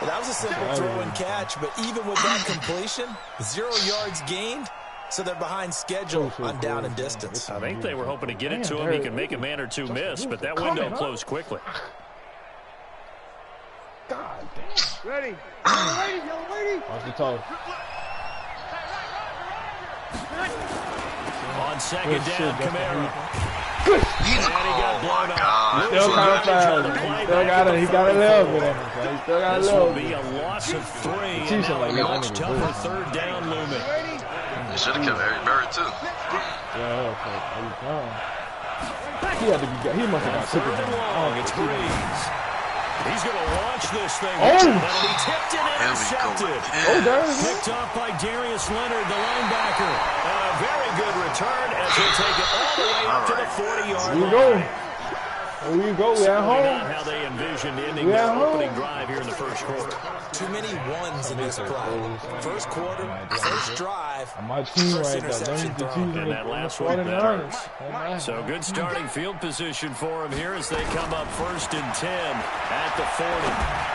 Well, that was a simple throw and catch, but even with that completion, 0 yards gained, so they're behind schedule on down and distance. I think they were hoping to get it to him. He could make a man or two miss, but that window closed quickly. God damn. Ready. Yellow lady. Watch the toe. On 2nd down, Kamara. Good. And he got blown up. Still kind of fast. Still got it. He got a little bit in it. He still got a This little will bit. be a loss of 3. Teach And him now like a that. much tougher 3rd down looming. They should have kept Harry Barrett too. Yeah, okay. He had to be. He must have got sick of him. Long, it's Breeze. He's going to launch this thing. Oh! That'll be tipped and intercepted. Oh, there it is. Picked off by Darius Leonard, the linebacker. And a very good return as he'll take it all the way up to the 40-yard line. Here you go. There you go. We at home. Not how they envisioned ending their opening drive here in the 1st quarter. Too many ones in this play. 1st quarter, 1st drive, My team first right there. interception throw. And that last one matters. So good starting field position for him here as they come up 1st and 10 at the 40.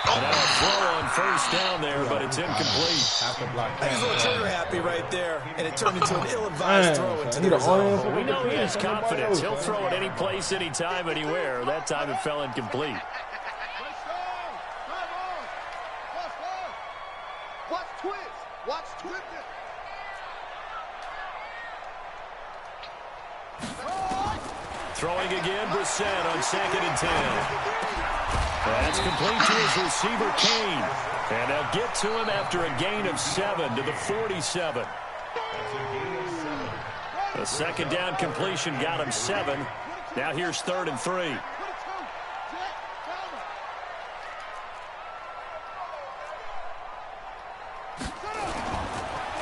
Now a throw on 1st down there, but it's incomplete. He's a little trigger happy right there, and it turned into an ill-advised throw into the result. We know he has confidence. He'll throw it any place, anytime, anywhere. That time it fell incomplete. Watch twist. Watch twist. Throwing again, Brissett on 2nd and 10. That's complete to his receiver, Kane. And they'll get to him after a gain of 7 to the 47. The 2nd down completion got him 7. Now here's 3rd and 3.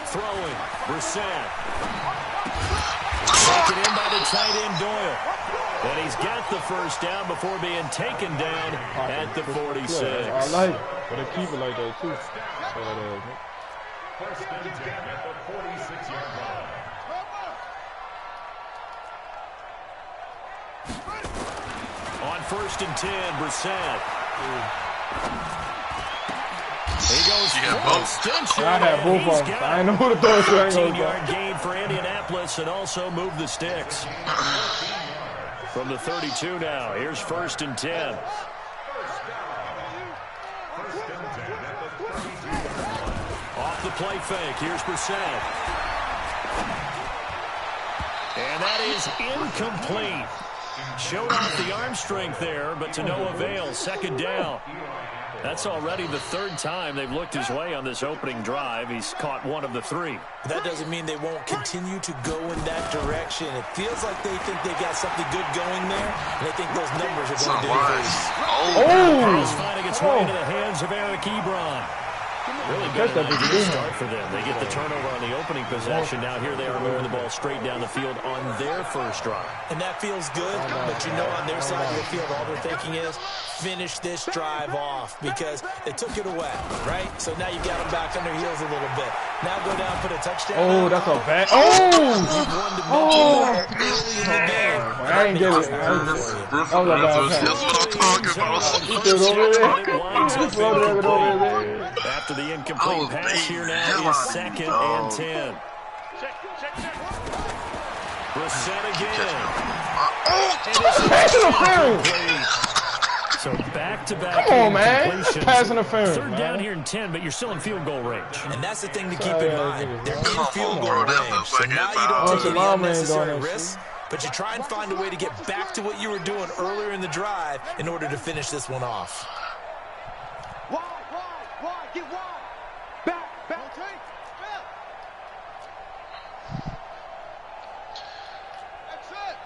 Throwing, Brissett. Taken in by the tight end, Doyle. And he's got the 1st down before being taken down at the 46. I like it. But they keep it like that, too. 1st and 10 at the 46-yard line. On 1st and 10, Brissett. He goes full extension. I had both of them. I ain't know who to throw it to. 13-yard gain for Indianapolis and also move the sticks. From the 32 now, here's 1st and 10. Off the play fake, here's Brissett. And that is incomplete. Showed off the arm strength there, but to no avail. 2nd down. That's already the 3rd time they've looked his way on this opening drive. He's caught 1 of the 3. That doesn't mean they won't continue to go in that direction. It feels like they think they got something good going there, and they think those numbers are going to increase. Ball's finding its way into the hands of Eric Ebron. Really good start for them. They get the turnover on the opening possession. Now here they are moving the ball straight down the field on their 1st drive. And that feels good, but you know on their side of the field all they're thinking is finish this drive off because they took it away, right? So now you got them back on their heels a little bit. Now go down, put a touchdown. Oh, that's a bad. I ain't get it. That's what I'm talking about. After the incomplete pass here now is 2nd and 10. Brissett again. Pass interference. So back-to-back. Come on, man. Pass interference. Third down here in 10, but you're still in field goal range. And that's the thing to keep in mind. They're in field goal range. So now you don't take any unnecessary risks, but you try and find a way to get back to what you were doing earlier in the drive in order to finish this one off. Wide, get wide. Back, take. That's it.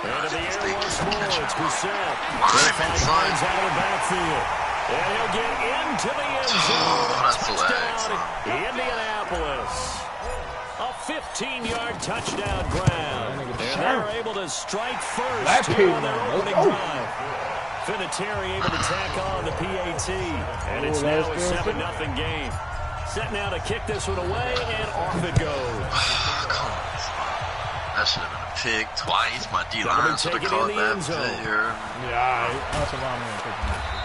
Into the air once more. It's Brissett. Finds out of the backfield. And he'll get into the end zone. Touchdown, Indianapolis. A 15-yard touchdown ground. And they're able to strike first here on their opening drive. Vinatieri able to tack on the PAT. And it's now a 7-0 game. Set now to kick this one away, and off it goes. That should have been a pick twice. My D-line should have caught that player. Yeah, that's a long man.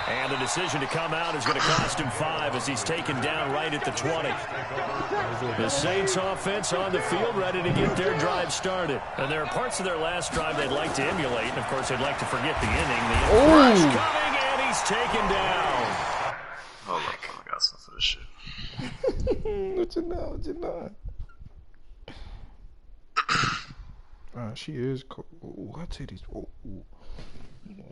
And the decision to come out is going to cost him 5 as he's taken down right at the 20. The Saints offense on the field ready to get their drive started. And there are parts of their last drive they'd like to emulate. And, of course, they'd like to forget the inning. The rush coming, and he's taken down. Hold up, I got some for this shit. What you know? She is cool. Ooh, I tell these. Oh,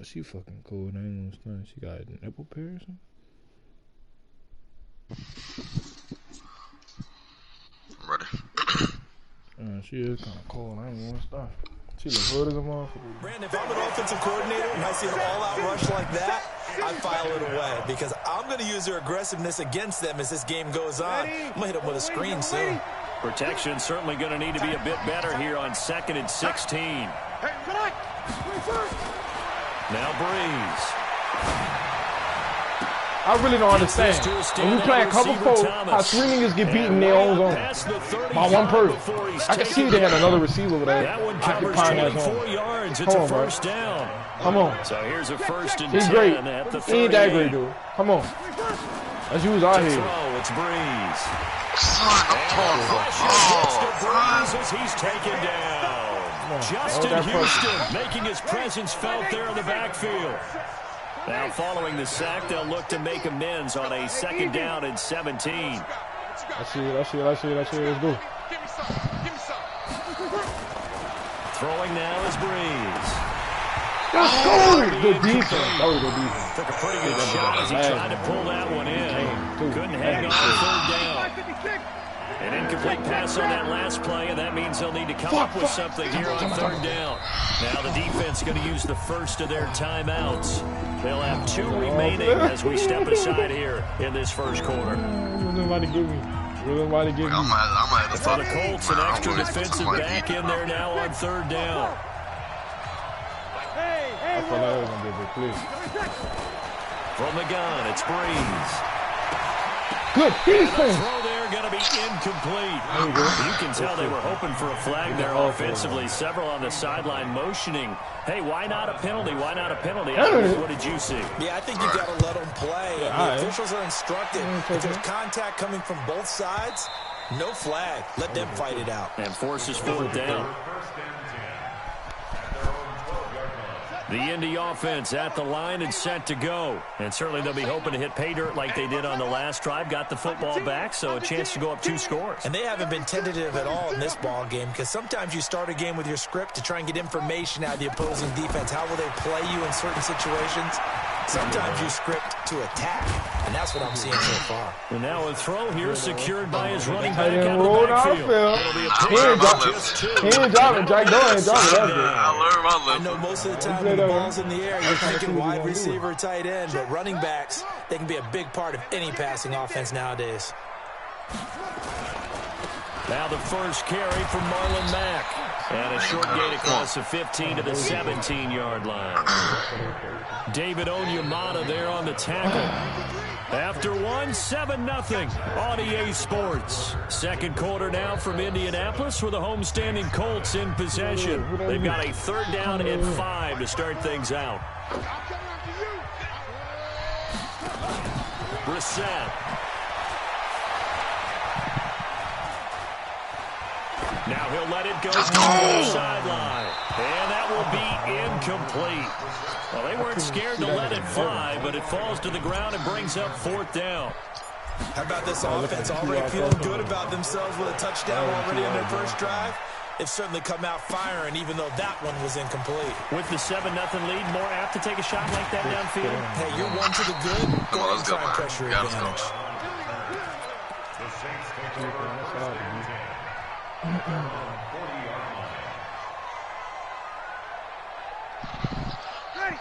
she fucking cool. I ain't gonna stand. She got an nipple piercing. I'm ready. She is kind of cool. I ain't gonna stop. She look hood as a motherfucker. Brandon, if I'm an offensive coordinator and I see an all-out rush like that, I file it away because I'm going to use their aggressiveness against them as this game goes on. I'm going to hit them with a screen soon. Protection certainly going to need to be a bit better here on 2nd and 16. Now Breeze. I really don't understand. When we play cover 4, how 3 niggas get beaten in their own zone by one person. I can see they had another receiver over there. That one covers 24 yards. It's a first down. Come on. So here's a 1st and 10 He's great. at the 30. He ain't that great, dude. Come on. Let's use our head. It's Breeze. Son, as he's taken down. Justin Houston making his presence felt there in the backfield. Now following the sack, they'll look to make amends on a 2nd down and 17. Let's see. Let's go. Throwing now is Breeze. Let's go. Good defense. That was good defense. Took a pretty good shot as he tried to pull that one in. Couldn't hang on 3rd down. An incomplete pass on that last play, and that means they'll need to come up with something here on 3rd down. Now the defense going to use the first of their timeouts. They'll have 2 remaining as we step aside here in this first quarter. Nobody give me. I'm gonna have to For the Colts, an extra defensive back in there now on 3rd down. I thought that was going to be a big play. From the gun, it's Breeze. Good defense. Throw there going to be incomplete. You can tell they were hoping for a flag there offensively. Several on the sideline motioning, hey, why not a penalty? Why not a penalty? What did you see? Yeah, I think you got to let them play. The officials are instructed. If there's contact coming from both sides, no flag. Let them fight it out. And forces 4th down. The Indy offense at the line and set to go. And certainly they'll be hoping to hit pay dirt like they did on the last drive. Got the football back, so a chance to go up 2 scores. And they haven't been tentative at all in this ball game because sometimes you start a game with your script to try and get information out of the opposing defense. How will they play you in certain situations? Sometimes you script to attack, and that's what I'm seeing so far. And now a throw here secured by his running back out of the backfield. It'll be a He ain't dropping. Jack Doe ain't dropping. I know most of the time when the ball's in the air, you're thinking wide receiver, tight end, but running backs, they can be a big part of any passing offense nowadays. Now the first carry from Marlon Mack. And a short gain across the 15 to the 17-yard line. David Onyemata there on the tackle. After 7-0 on EA Sports. 2nd quarter now from Indianapolis with the homestanding Colts in possession. They've got a 3rd down and 5 to start things out. Brissett. Now he'll let it go to the sideline. And that will be incomplete. Well, they weren't scared to let it fly, but it falls to the ground and brings up 4th down. How about this offense? Already feeling good about themselves with a touchdown already on their first drive. They've certainly come out firing, even though that one was incomplete. With the 7-0 lead, more apt to take a shot like that downfield? Hey, you're one to the good. Go ahead and try and pressure advantage.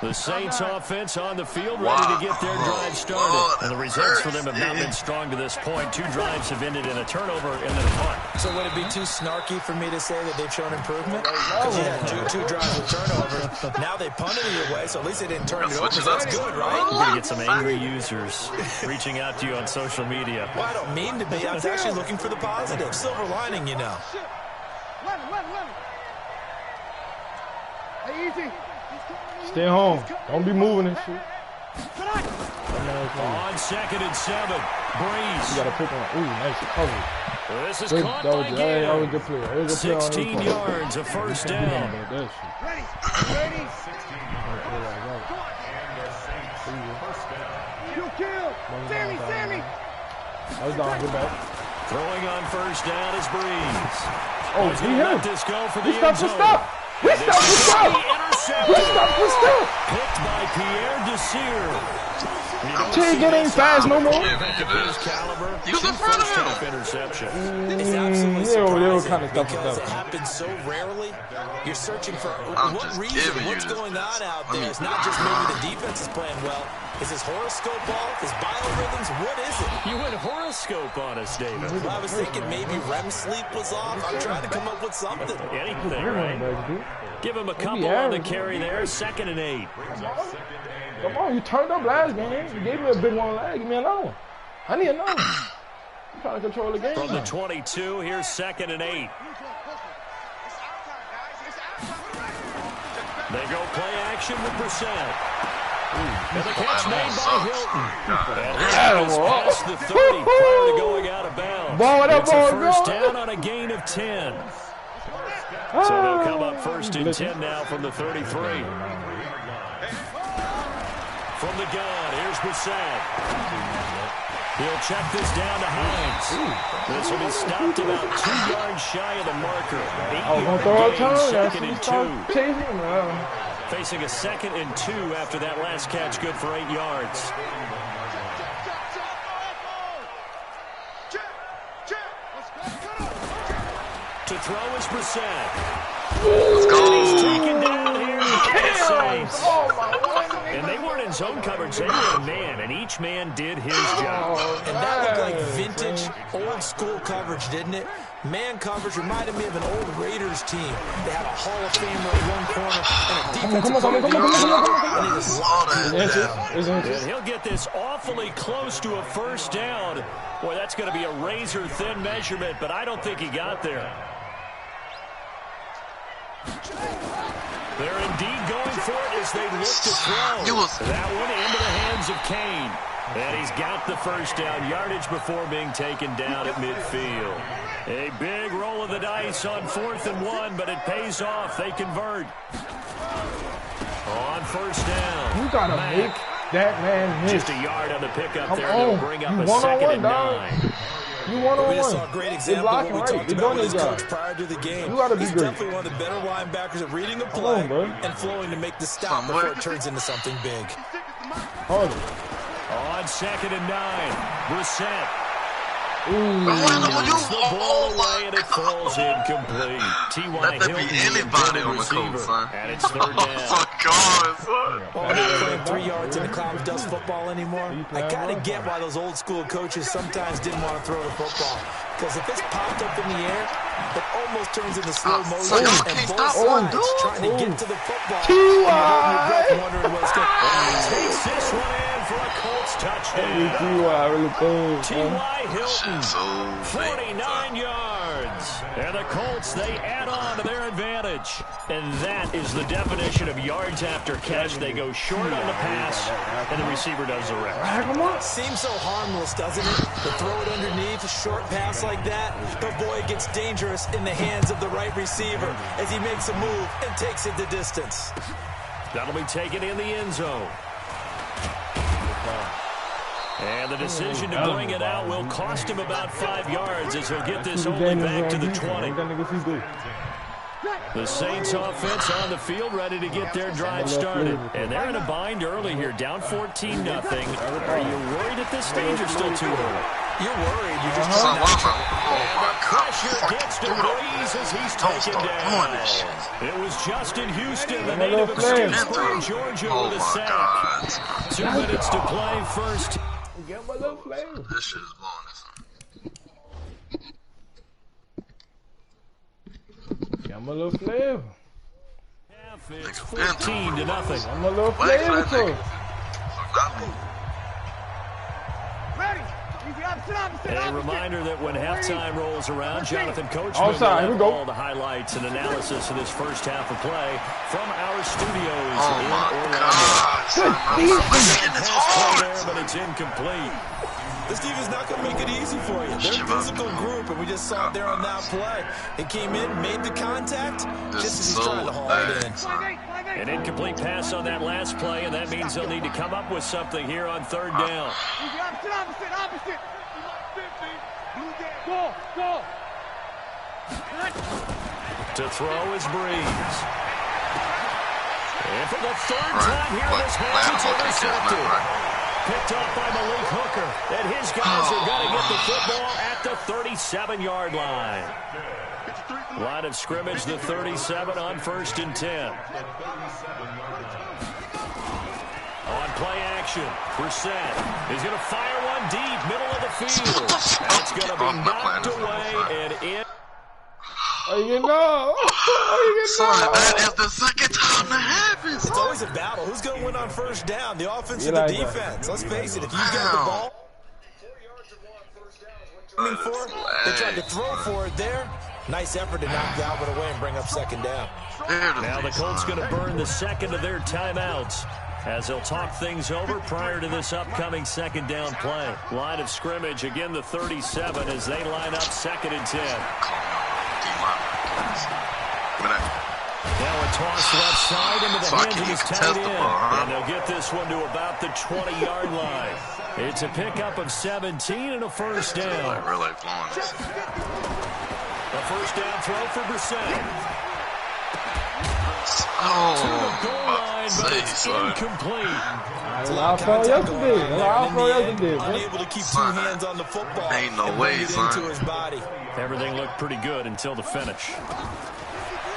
The Saints offense on the field, ready to get their drive started. And the results for them have not been strong to this point. 2 drives have ended in a turnover and then a punt. So would it be too snarky for me to say that they've shown improvement? Because you had two drives with turnovers. Now they punted it away, so at least they didn't turn it over. So that's good, right? You're going to get some angry users reaching out to you on social media. Well, I don't mean to be. I was actually looking for the positive. Silver lining, you know. Hey, easy. Stay home. Don't be moving and shit. On 2nd and 7, Breeze. You got to pick on. Ooh, nice coverage. This is Good, caught that by was a good play. 16 yards, a first down. Ready. Kill. Sammy. That was down. Good back. Throwing on first down is Breeze. Oh, he hit him. This go for the We end stop. zone. Stop. Picked by Pierre Desir. Jay ain't fast no more. His caliber, He was in front of him. Interception. It's absolutely surprising kind of because it happens so rarely. You're searching for what reason, what's going on out there. It's not just maybe the defense is playing well. Is his horoscope off? His biorhythms? What is it? You went horoscope on us, David. Well, I was thinking maybe REM sleep was off. I'm trying to come up with something. Anything, right? Give him a couple on the carry there. 2nd and 8. Come on, you turned up last game. You gave me a big one last. Give me another one. I need another one. I'm trying to control the game. From the 22, here's 2nd and 8. They go play action with Brissett. And the catch made by Hilton. And he's past the 30 prior to going out of bounds. It's a first down on a gain of 10. So they'll come up 1st and 10 now from the 33. From the gun, here's Brissett. He'll check this down to Hines. This will be stopped about 2 yards shy of the marker. 8-yard gain, 2nd and 2. Facing a 2nd and 2 after that last catch, good for 8 yards. To throw is Brissett. Let's go. He's taken down here by the Saints. And they weren't in zone coverage. They were a man, and each man did his job. And that looked like vintage, old-school coverage, didn't it? Man coverage reminded me of an old Raiders team. They had a Hall of Famer at one corner and a defensive player. And he'll get this awfully close to a first down. Boy, that's going to be a razor-thin measurement, but I don't think he got there. They're indeed going for it as they look to throw. That one into the hands of Kane. And he's got the first down yardage before being taken down at midfield. A big roll of the dice on 4th and 1, but it pays off. They convert. On first down. You got to make that man miss. Just a yard on the pickup there. It'll bring up a 2nd and 9. You one-on-one. We just saw a great example of what we talked about with his coach prior to the game. You gotta be He's great. definitely one of the better linebackers at reading a play and flowing to make the stop before it turns into something big. Hold it. On 2nd and 9, Brissett. Knocks the ball away and it falls incomplete. T.Y. Hilton, on the coach, son. And it's 3rd down. Oh, God, son. Well, I'm not playing 3 yards in the cloud dust football anymore. I kind of get why those old school coaches sometimes didn't want to throw the football. Because if it's popped up in the air, it almost turns into slow motion. And both sides trying to get to the football. You're holding your breath wondering what's going to happen. Takes this one in for a Colts touchdown. T.Y. Hilton, 49 yards. yards. And the Colts, they add on to their advantage. And that is the definition of yards after catch. They go short on the pass, and the receiver does the rest. Seems so harmless, doesn't it? To throw it underneath, a short pass like that. But boy, it gets dangerous in the hands of the right receiver as he makes a move and takes it the distance. That'll be taken in the end zone. And the decision to bring it out will cost him about 5 yards as he'll get this only back to the 20. The Saints offense on the field ready to get their drive started. And they're in a bind early here, down 14-0. Are you worried at this stage or still too early? You're worried. You're just trying not to. And the pressure gets to Breeze as he's taken down. It was Justin Houston, the native of Stoonesboro, Georgia, with a sack. 2 minutes to play first. This shit is blowing us. Got my little flavor. It's 14-0. Got my little flavor. Ready. A reminder that when halftime rolls around, Jonathan Coachman will have all the highlights and analysis of this first half of play from our studios in Orlando. There, but it's incomplete. This defense is not going to make it easy for you. They're a physical group, and we just saw it there on that play. It came in, made the contact, just as he's trying to haul it in. An incomplete pass on that last play, and that means they'll need to come up with something here on third down. Opposite. Go. To throw is Breeze. And for the third time here in this match, it's intercepted. Picked up by Malik Hooker. And his guys are going to get the football at the 37-yard line. Line of scrimmage, the 37 on 1st and 10. On play action, Brissett is going to fire one deep, middle of the field. That's going to be knocked away and in. Son, that is the second time that happens. It's always a battle. Who's going to win on first down? The offense or the defense? Let's face it, if you've got the ball, they tried to throw for it there. Nice effort to knock Galvin away and bring up second down. Now the Colts going to burn the second of their timeouts as they'll talk things over prior to this upcoming second down play. Line of scrimmage, again the 37 as they line up 2nd and 10. Now a toss left side into the hands of his tight end. And they'll get this one to about the 20-yard line. It's a pickup of 17 and a first down. A first down throw for Brissett. To the goal line, but it's incomplete. Unable to keep 2 hands on the football. Ain't no way, son. Into his body. Everything looked pretty good until the finish.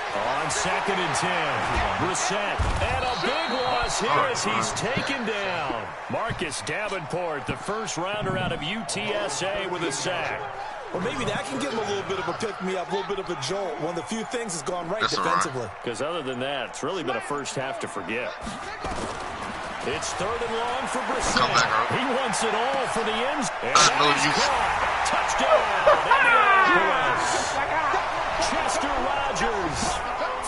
On 2nd and 10, Brissett, and a big loss here as he's taken down. Marcus Davenport, the first rounder out of UTSA with a sack. Or maybe that can give him a little bit of a pick-me-up, a little bit of a jolt. One of the few things that's gone right defensively. Because other than that, it's really been a first half to forget. It's 3rd and long for Brissett. He wants it all for the ends. And touchdown. Chester Rogers,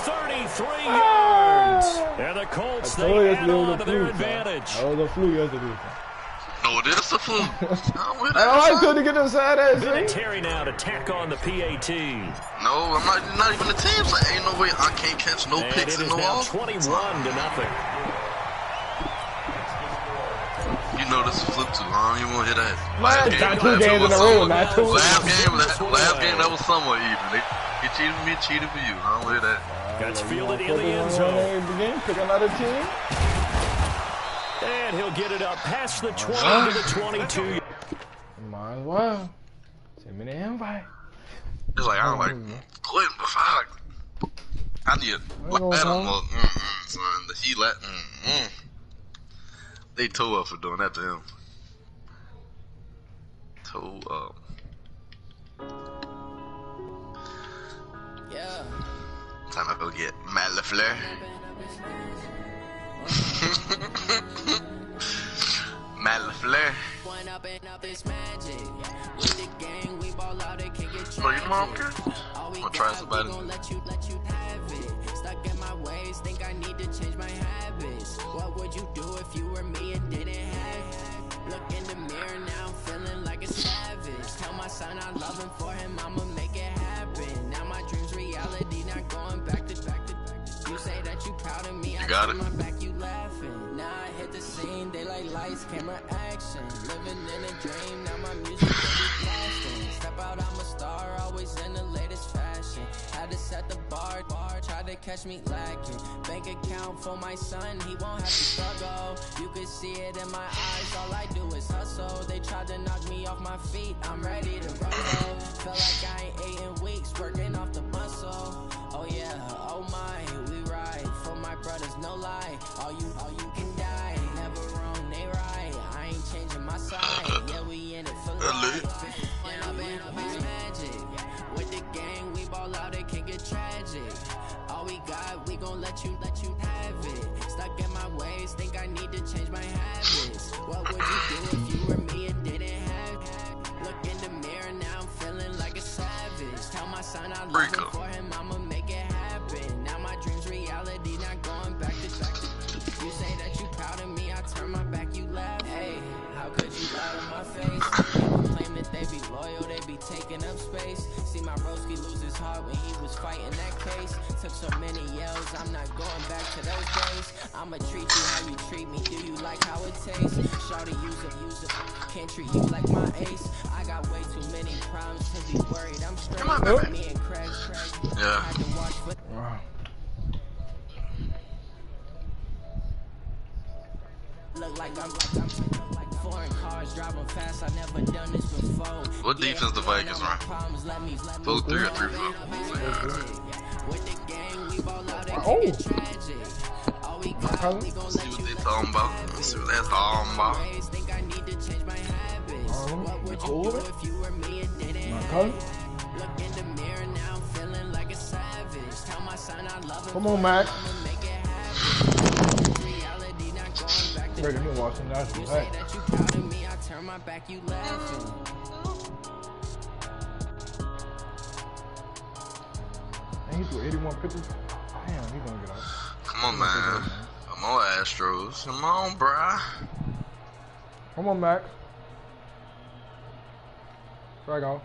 33 yards. And the Colts, they add on to their advantage. That was a fluke yesterday. No, it is a fluke. I couldn't get inside that. Terry now to tack on the PAT. No, I'm not even the team, so ain't no way I can't catch no picks in the wall. 21-0. You know this is a fluke too. I don't even want to hear that. Last game that was somewhat even. They cheated me, cheated for you. I don't hear that. Got fielded in the end zone. Pick another team. And he'll get it up past the 20 to the 22. Might as well. Send me the invite. It's like, I'm like, quit the fuck. I need let him look. Son, he let. They toe up for doing that to him. Toe up. Yeah. Time to go get Matt LaFleur. Matt LaFleur. Bro, you know I don't care. gonna try somebody. Stuck in my ways, think I need to change my habits. What would you do if you were me and didn't have? Look in the mirror now, I'm feeling like a savage. Tell my son I love him, for him I'ma make it happen. Now my dreams reality, not going back to. You say that you proud of me, I turn my back, you laughing. Now I hit the scene, daylight lights, camera action. Living in a dream, now my music be blasting. Step out, I'm a star, always in the latest fashion. Had to set the bar, try to catch me lacking. Bank account for my son, he won't have to struggle. You can see it in my eyes, all I do is hustle. They tried to knock me off my feet, I'm ready to rumble. Felt like I ain't ate in weeks, working off the muscle. Oh yeah, oh my, we ride for my brothers, no lie. All you can die, never wrong, they right. I ain't changing my side, yeah, we in it for life. I've been magic. With the gang, we ball out, it can get tragic. All we got, we gon' let you have it. Stuck in my ways, think I need to change my habits. What would you do if you were me and didn't have? Look in the mirror, now I'm feeling like a savage. Tell my son I love him, for him I'ma make it happen. Now my dreams reality, not going back to. You say that you proud of me, I turn my back, you laugh. Hey, how could you lie to my face? People claim that they be loyal, they be taking up space. See my broski lose his heart when he was fighting that case. Took so many yells, I'm not going back to those days. I'ma treat you how you treat me, do you like how it tastes? Shawty, use it, can't treat you like my ace. I got way too many problems to be worried, I'm straight. Me and Craig, yeah. I had to watch for look like I'm foreign cars driving fast. I never done this before. What defense the Vikings run? 4-3 or 3-4? With the gang, we ball out and Oh. get tragic. All we got, we gon' See let what you they talking about. Let's see what they're talking about. think I need to change my habits. What would you do if you were me and didn't have? Look in the mirror now, I'm feeling like a savage. Tell my son I love him. Come on, Max. I'ma make it happen. Reality not going back to. Ready to watch some national. You say that you proud of me, I turn my back, you laughing. And he threw 81 pitches. Damn, he gonna get out. Come on, man. Come on, Astros. Come on, bruh. Come on, Max. Strike out.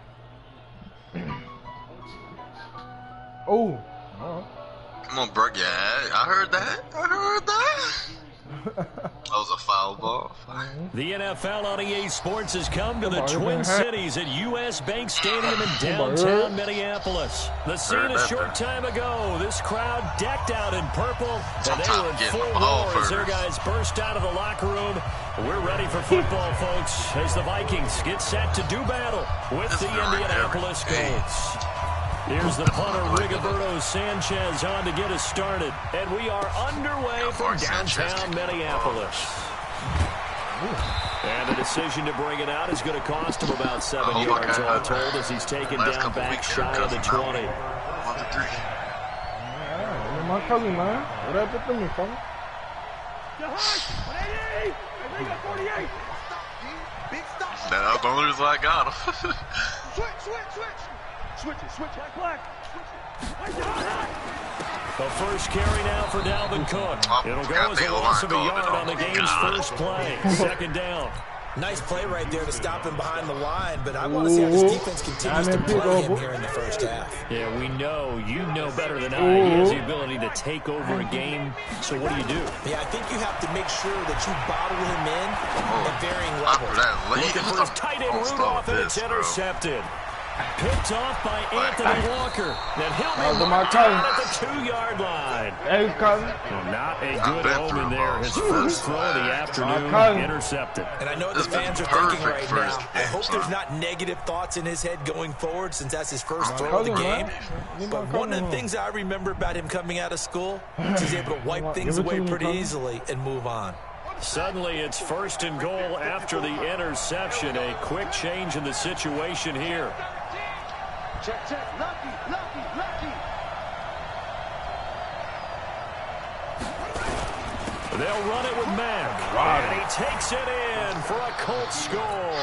Oh. Come on, Brook. Yeah, I heard that. That was a foul ball. The NFL on EA Sports has come to the Twin Cities at US Bank Stadium in downtown Minneapolis. The scene a short time ago. This crowd decked out in purple, and they were in full roar as their guys burst out of the locker room. We're ready for football, folks, as the Vikings get set to do battle with the Indianapolis Colts. Here's the punter, Rigoberto Sanchez, on to get us started. And we are underway from downtown Minneapolis. And the decision to bring it out is going to cost him about 7 yards all told as he's taken down back shy of the 20. Yeah, my cousin, man. What happened to me, cousin? That's the only reason I got him. Switch it, black. The first carry now for Dalvin Cook. It'll go as a loss of a yard on the game's first play. Second down. Nice play right there to stop him behind the line, but I want to see how this defense continues to play him here in the first half. Yeah, we know. You know better than I. He has the ability to take over a game. So what do? Yeah, I think you have to make sure that you bottle him in at varying levels. Looking for his tight end Rudolph, and it's intercepted. Picked off by Anthony Walker. And he'll be marked down at the 2-yard line. Hey, cousin. Well, not a good omen there. His first throw of the afternoon intercepted. And I know what the fans are thinking right now. I hope there's not negative thoughts in his head going forward since that's his first throw of the game. But one of the things I remember about him coming out of school is he's able to wipe things away pretty easily and move on. Suddenly it's 1st and goal after the interception. A quick change in the situation here. Check, lucky. They'll run it with Mack. And he takes it in for a Colts score.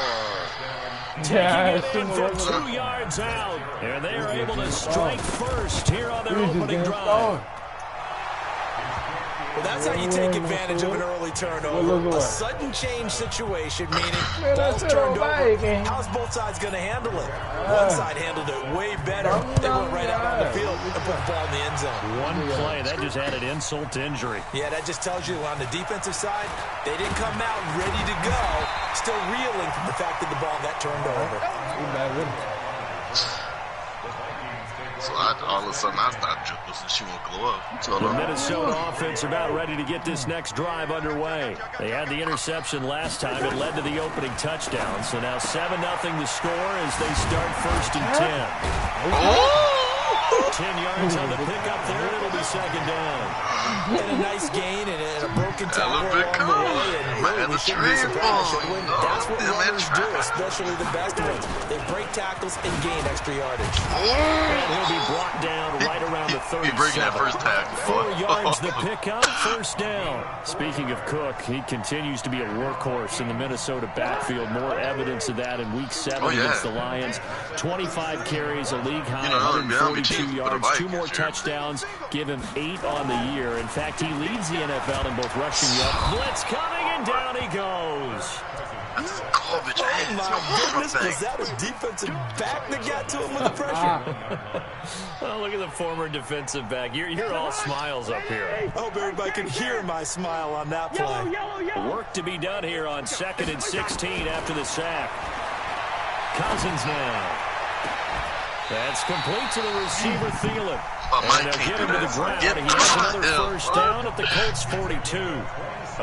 taking it in from 2 yards out. And they are able to strike first here on their opening drive. Well, that's how you take advantage of an early turnover. A sudden change situation, meaning ball's turned over. How's both sides going to handle it? One side handled it way better. They went right out on the field and put the ball in the end zone. One play, that just added insult to injury. Yeah, that just tells you on the defensive side, they didn't come out ready to go, still reeling from the fact that the ball got turned over. So all of a sudden I stopped dribbling so she won't glow up. The Minnesota offense about ready to get this next drive underway. They had the interception last time. It led to the opening touchdown. So now 7-0 the score as they start 1st and 10. 10 yards on the pickup there, and it'll be 2nd down. And a nice gain and a broken tackle along the way. And really, we shouldn't be surprised, should we? That's what runners do, especially the best ones. They break tackles and gain extra yardage. And he'll be brought down right around the 37. He breaking that first tackle. 4 yards the pickup, 1st down. Speaking of Cook, he continues to be a workhorse in the Minnesota backfield. More evidence of that in Week 7 against the Lions. 25 carries, a league high, 142 yards, 2 more touchdowns, give him 8 on the year. In fact, he leads the NFL in both rushing yards. Blitz coming, and down he goes. That's garbage. Oh, my goodness. Was that a defensive back that got to him with the pressure? Oh, look at the former defensive back. You're all smiles up here. I hope everybody can hear my smile on that play. Work to be done here on 2nd and 16 after the sack. Cousins now. That's complete to the receiver, Thielen. And they'll get him to the ground. He has another 1st down at the Colts 42.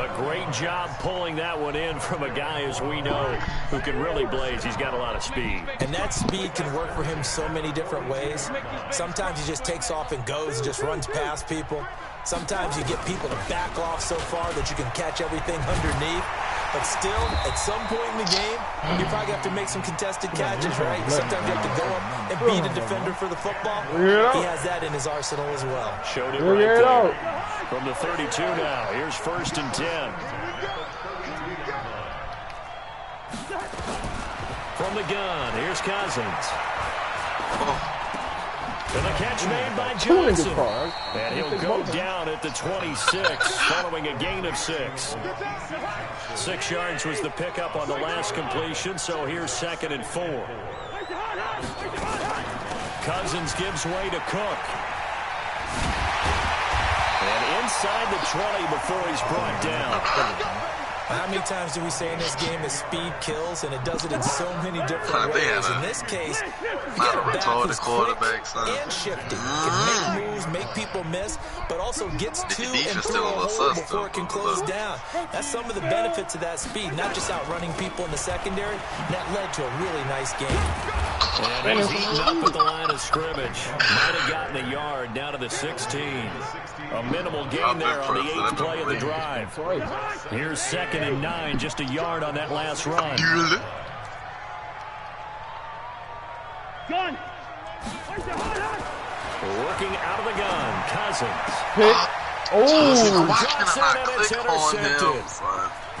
A great job pulling that one in from a guy, as we know, who can really blaze. He's got a lot of speed. And that speed can work for him so many different ways. Sometimes he just takes off and goes and just runs past people. Sometimes you get people to back off so far that you can catch everything underneath. But still, at some point in the game, you probably have to make some contested catches, right? Sometimes you have to go up and beat a defender for the football. He has that in his arsenal as well. Showed it right there. From the 32 now, here's 1st and 10. From the gun, here's Cousins. And the catch made by Johnson. And he'll go down at the 26, following a gain of 6. 6 yards was the pickup on the last completion, so here's 2nd and 4. Cousins gives way to Cook. And inside the 20 before he's brought down. How many times do we say in this game that speed kills, and it does it in so many different ways? In this case, you got a back who's quick and shifty. Can make moves, make people miss, but also gets to and through a hole before it can close down. That's some of the benefits of that speed, not just outrunning people in the secondary. And that led to a really nice game. And he's eaten up at the line of scrimmage. Might have gotten a yard down to the 16. A minimal gain there on the 8th play of the drive. Here's 2nd and 9, just a yard on that last run. Working out of the gun, Cousins. Johnson, and it's intercepted.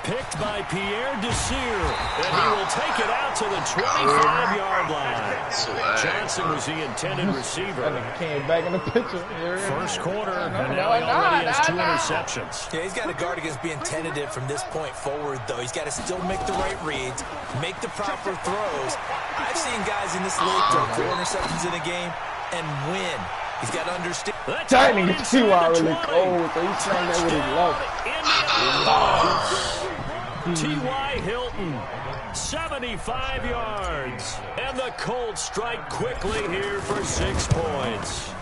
Picked by Pierre Desir, and he will take it out to the 25-yard line. Johnson was the intended receiver. Came back in the picture. First quarter, and now he already has 2 interceptions. Yeah, he's got to guard against being tentative from this point forward, though. He's got to still make the right reads, make the proper throws. I've seen guys in this league throw 4 interceptions in a game and win. He's got to understand. Tightening the 2 out really cold, so he's trying that with his love. T.Y. Hilton, 75 yards. And the Colts strike quickly here for 6 points.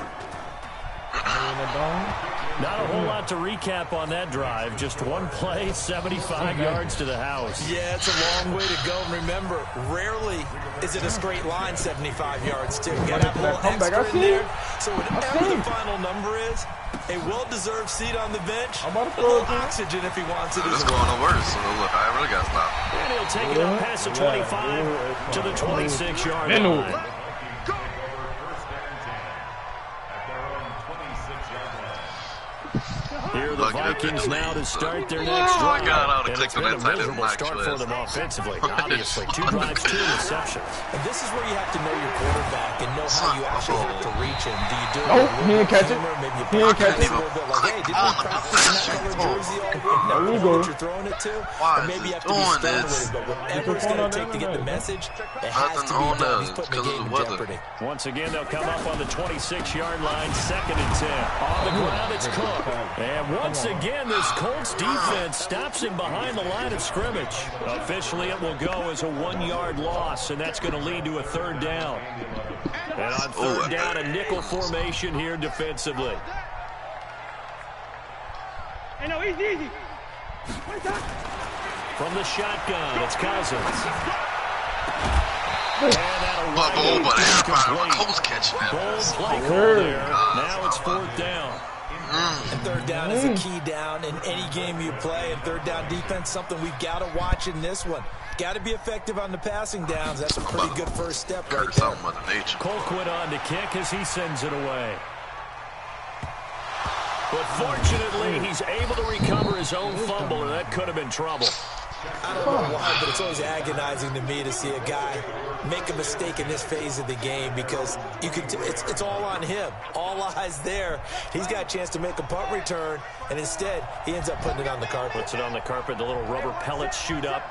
Not a whole lot to recap on that drive. Just one play, 75 yards to the house. Yeah, it's a long way to go. And remember, rarely is it a straight line 75 yards, too. You got to have a little extra in there. So whatever the final number is, a well-deserved seat on the bench, a little oxygen if he wants it. It's going to worse, so look, I really got to stop. And he'll take it up past the 25 to the 26-yard line. Here are the Vikings Vikings now to start their next Oh my drive. God, I would have And clicked it's on been that a tight end miserable Max start for last. them offensively. Obviously, 2 drives, 2 interceptions. And this is where you have to know your quarterback and know how you actually have to reach him. Do you do it Nope, with a he little ain't catch it. humor? Maybe you He ain't catch practice it. a little bit like, hey, did we practice in that color jersey all week? There we Know go. what you're throwing it to? Why Or is maybe you this have to be doing stern this? with it. But whatever it's going to take to get the message, it has Nothing to be on done. us He's putting the because of game the in weather. jeopardy. Once again, they'll come up on the 26-yard line, 2nd and 10. On the ground, it's Cook. And once again, this Colts defense stops him behind the line of scrimmage. Officially, it will go as a 1-yard loss, and that's going to lead to a 3rd down. And on 3rd down, a nickel formation here defensively. Hey, no, easy. From the shotgun, it's Cousins. And that'll But incomplete. my Colts catching that. Bold play call there. Now it's 4th down. And 3rd down is a key down in any game you play. And 3rd down defense, something we've got to watch in this one. Got to be effective on the passing downs. That's a pretty good first step right there. Something Mother Nature. Colquitt on to kick as he sends it away. But fortunately, he's able to recover his own fumble, or that could have been trouble. I don't know why, but it's always agonizing to me to see a guy make a mistake in this phase of the game because you can. It's all on him. All eyes there. He's got a chance to make a punt return, and instead, he ends up putting it on the carpet. Puts it on the carpet. The little rubber pellets shoot up.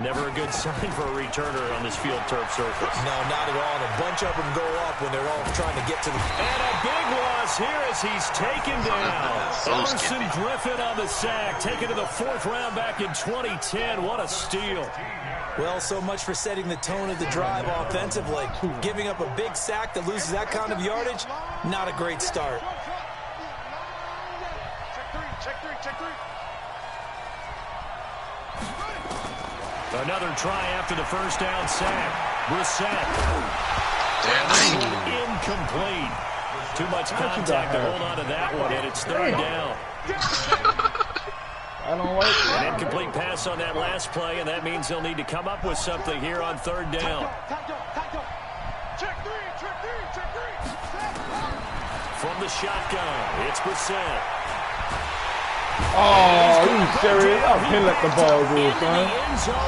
Never a good sign for a returner on this field turf surface. No, not at all. And a bunch of them go up when they're all trying to get to the... And a big loss here as he's taken down. Emerson Griffin on the sack, taken to the 4th round back in 2010. What a steal. Well, so much for setting the tone of the drive offensively. Giving up a big sack that loses that kind of yardage, not a great start. Check three. Another try after the 1st down sack. Brissett. Incomplete. Too much contact to hold on to that one, and it's 3rd down. I don't like it. An incomplete pass on that last play, and that means they'll need to come up with something here on 3rd down. Check three. From the shotgun, it's Brissett. Oh, you serious? I can't let the ball go, son.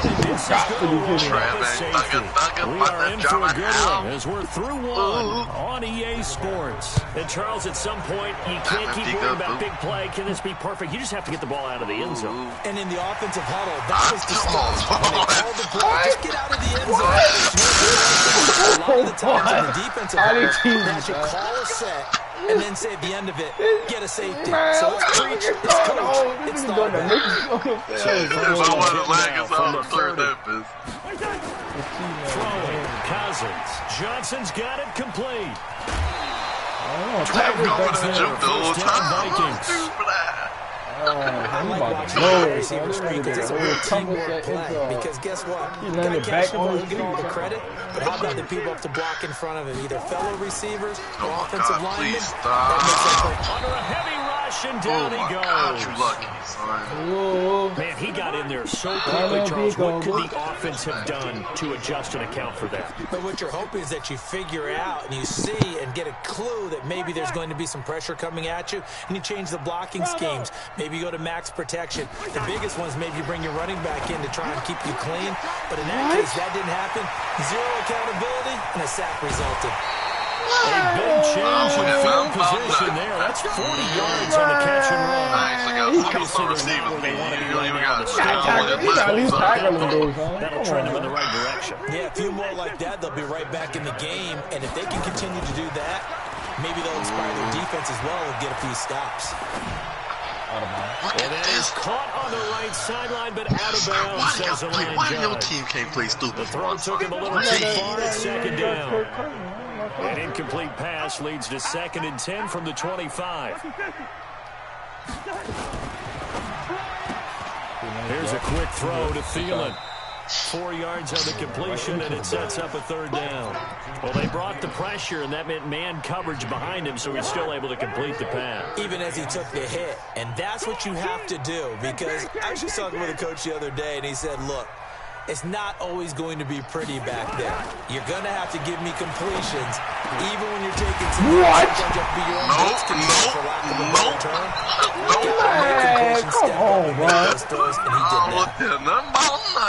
Got to be kidding me. We are in for a good one as we're through one on EA Sports. And Charles, at some point, you can't keep worrying about big play. Can this be perfect? You just have to get the ball out of the end zone. And in the offensive huddle, that was the start. When they called the play, just get out of the end zone. A lot of the times in the defensive huddle, they actually call a set and then say at the end of it, get a safety. So it's preach, it's coach, it's thought about. From the 30. Throwing, Cousins. Johnson's got it complete. First down, Vikings. I like watching the receiver screen because it's a real teamwork play. Because guess what? He The landed guy back catching the on ball, his you get all the feet. credit, but how about the people up to block in front of him? Either fellow receivers or Oh, offensive God, linemen. please That makes stop. up for Under a heavy rush, and Oh down my he God, goes. you lucky, son. Whoa. Man, he got in there so quickly, Charles. What could the offense have done to adjust and account for that? But what you're hoping is that you figure out and you see and get a clue that maybe there's going to be some pressure coming at you, and you change the blocking schemes. Maybe you go to max protection. The biggest one is maybe you bring your running back in to try and keep you clean. But in that case, that didn't happen. Zero accountability, and a sack resulted. A big change in field position there. That's 40 yards on the catch and run. Obviously, they're not where they want to be right now. At least tackle him, though, son. That'll trend them in the right direction. Yeah, a few more like that, they'll be right back in the game. And if they can continue to do that, maybe they'll inspire their defense as well and get a few stops. And that is caught on the right sideline, but out of bounds, says the line Why your judge. team can't play stupid? The throw took him a little too far at 2nd down. An incomplete pass leads to 2nd and 10 from the 25. Here's a quick throw to Thielen. 4 yards on the completion, and it sets up a 3rd down. Well, they brought the pressure, and that meant man coverage behind him, so he's still able to complete the pass. Even as he took the hit. And that's what you have to do, because I was just talking with a coach the other day, and he said, look, it's not always going to be pretty back there. You're going to have to give me completions, even when you're taking some what? Come on, bro.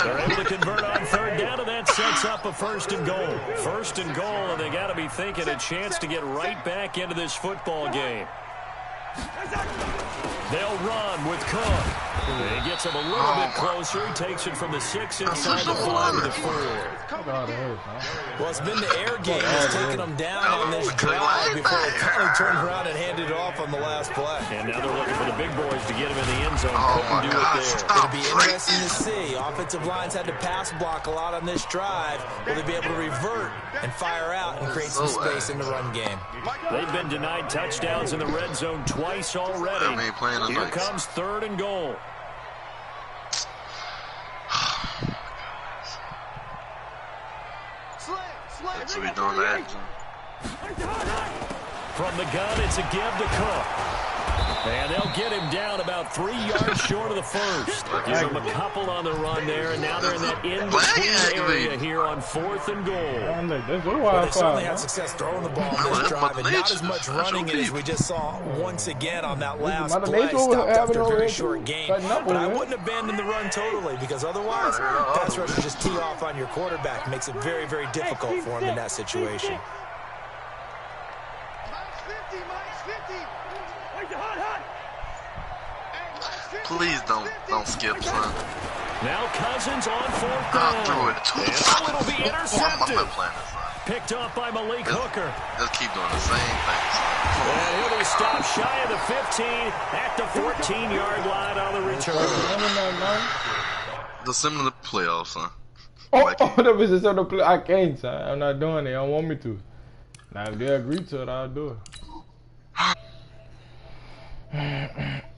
They're able to convert on third down, and that sets up a first and goal. First and goal, and they got to be thinking a chance to get right back into this football game. They'll run with Cook. He gets him a little bit closer. He takes it from the 6 inside the 5 to the 4. Well, it's been the air game that's taken them down on this drive before they finally turned around and handed it off on the last play. And now they're looking for the big boys to get him in the end zone. Couldn't do it there. It'll be interesting to see. Offensive lines had to pass block a lot on this drive. Will they be able to revert and fire out and create some space in the run game? They've been denied touchdowns in the red zone twice already. Here comes third and goal. That's what we doing that. From the gun, it's a give to Cook. And they'll get him down about 3 yards short of the first. Give him a couple on the run there, and now they're in that in-between area here on 4th and goal. Well, they certainly had success throwing the ball on this drive, and not as much running it as we just saw once again on that last play. Stopped after a very short game. But I wouldn't abandon the run totally, because otherwise, pass rushers just tee off on your quarterback. Makes it very, very difficult for him in that situation. Please don't skip, son. Now Cousins on 4th down. Throw it. And it'll be intercepted. Picked up by Malik Hooker. Just keep doing the same thing, son. And he'll be stopped shy of the 15 at the 14-yard line on the return. The similar playoffs, son. That was just on the play. I can't, son. I'm not doing it. They don't want me to. Now, if they agree to it, I'll do it.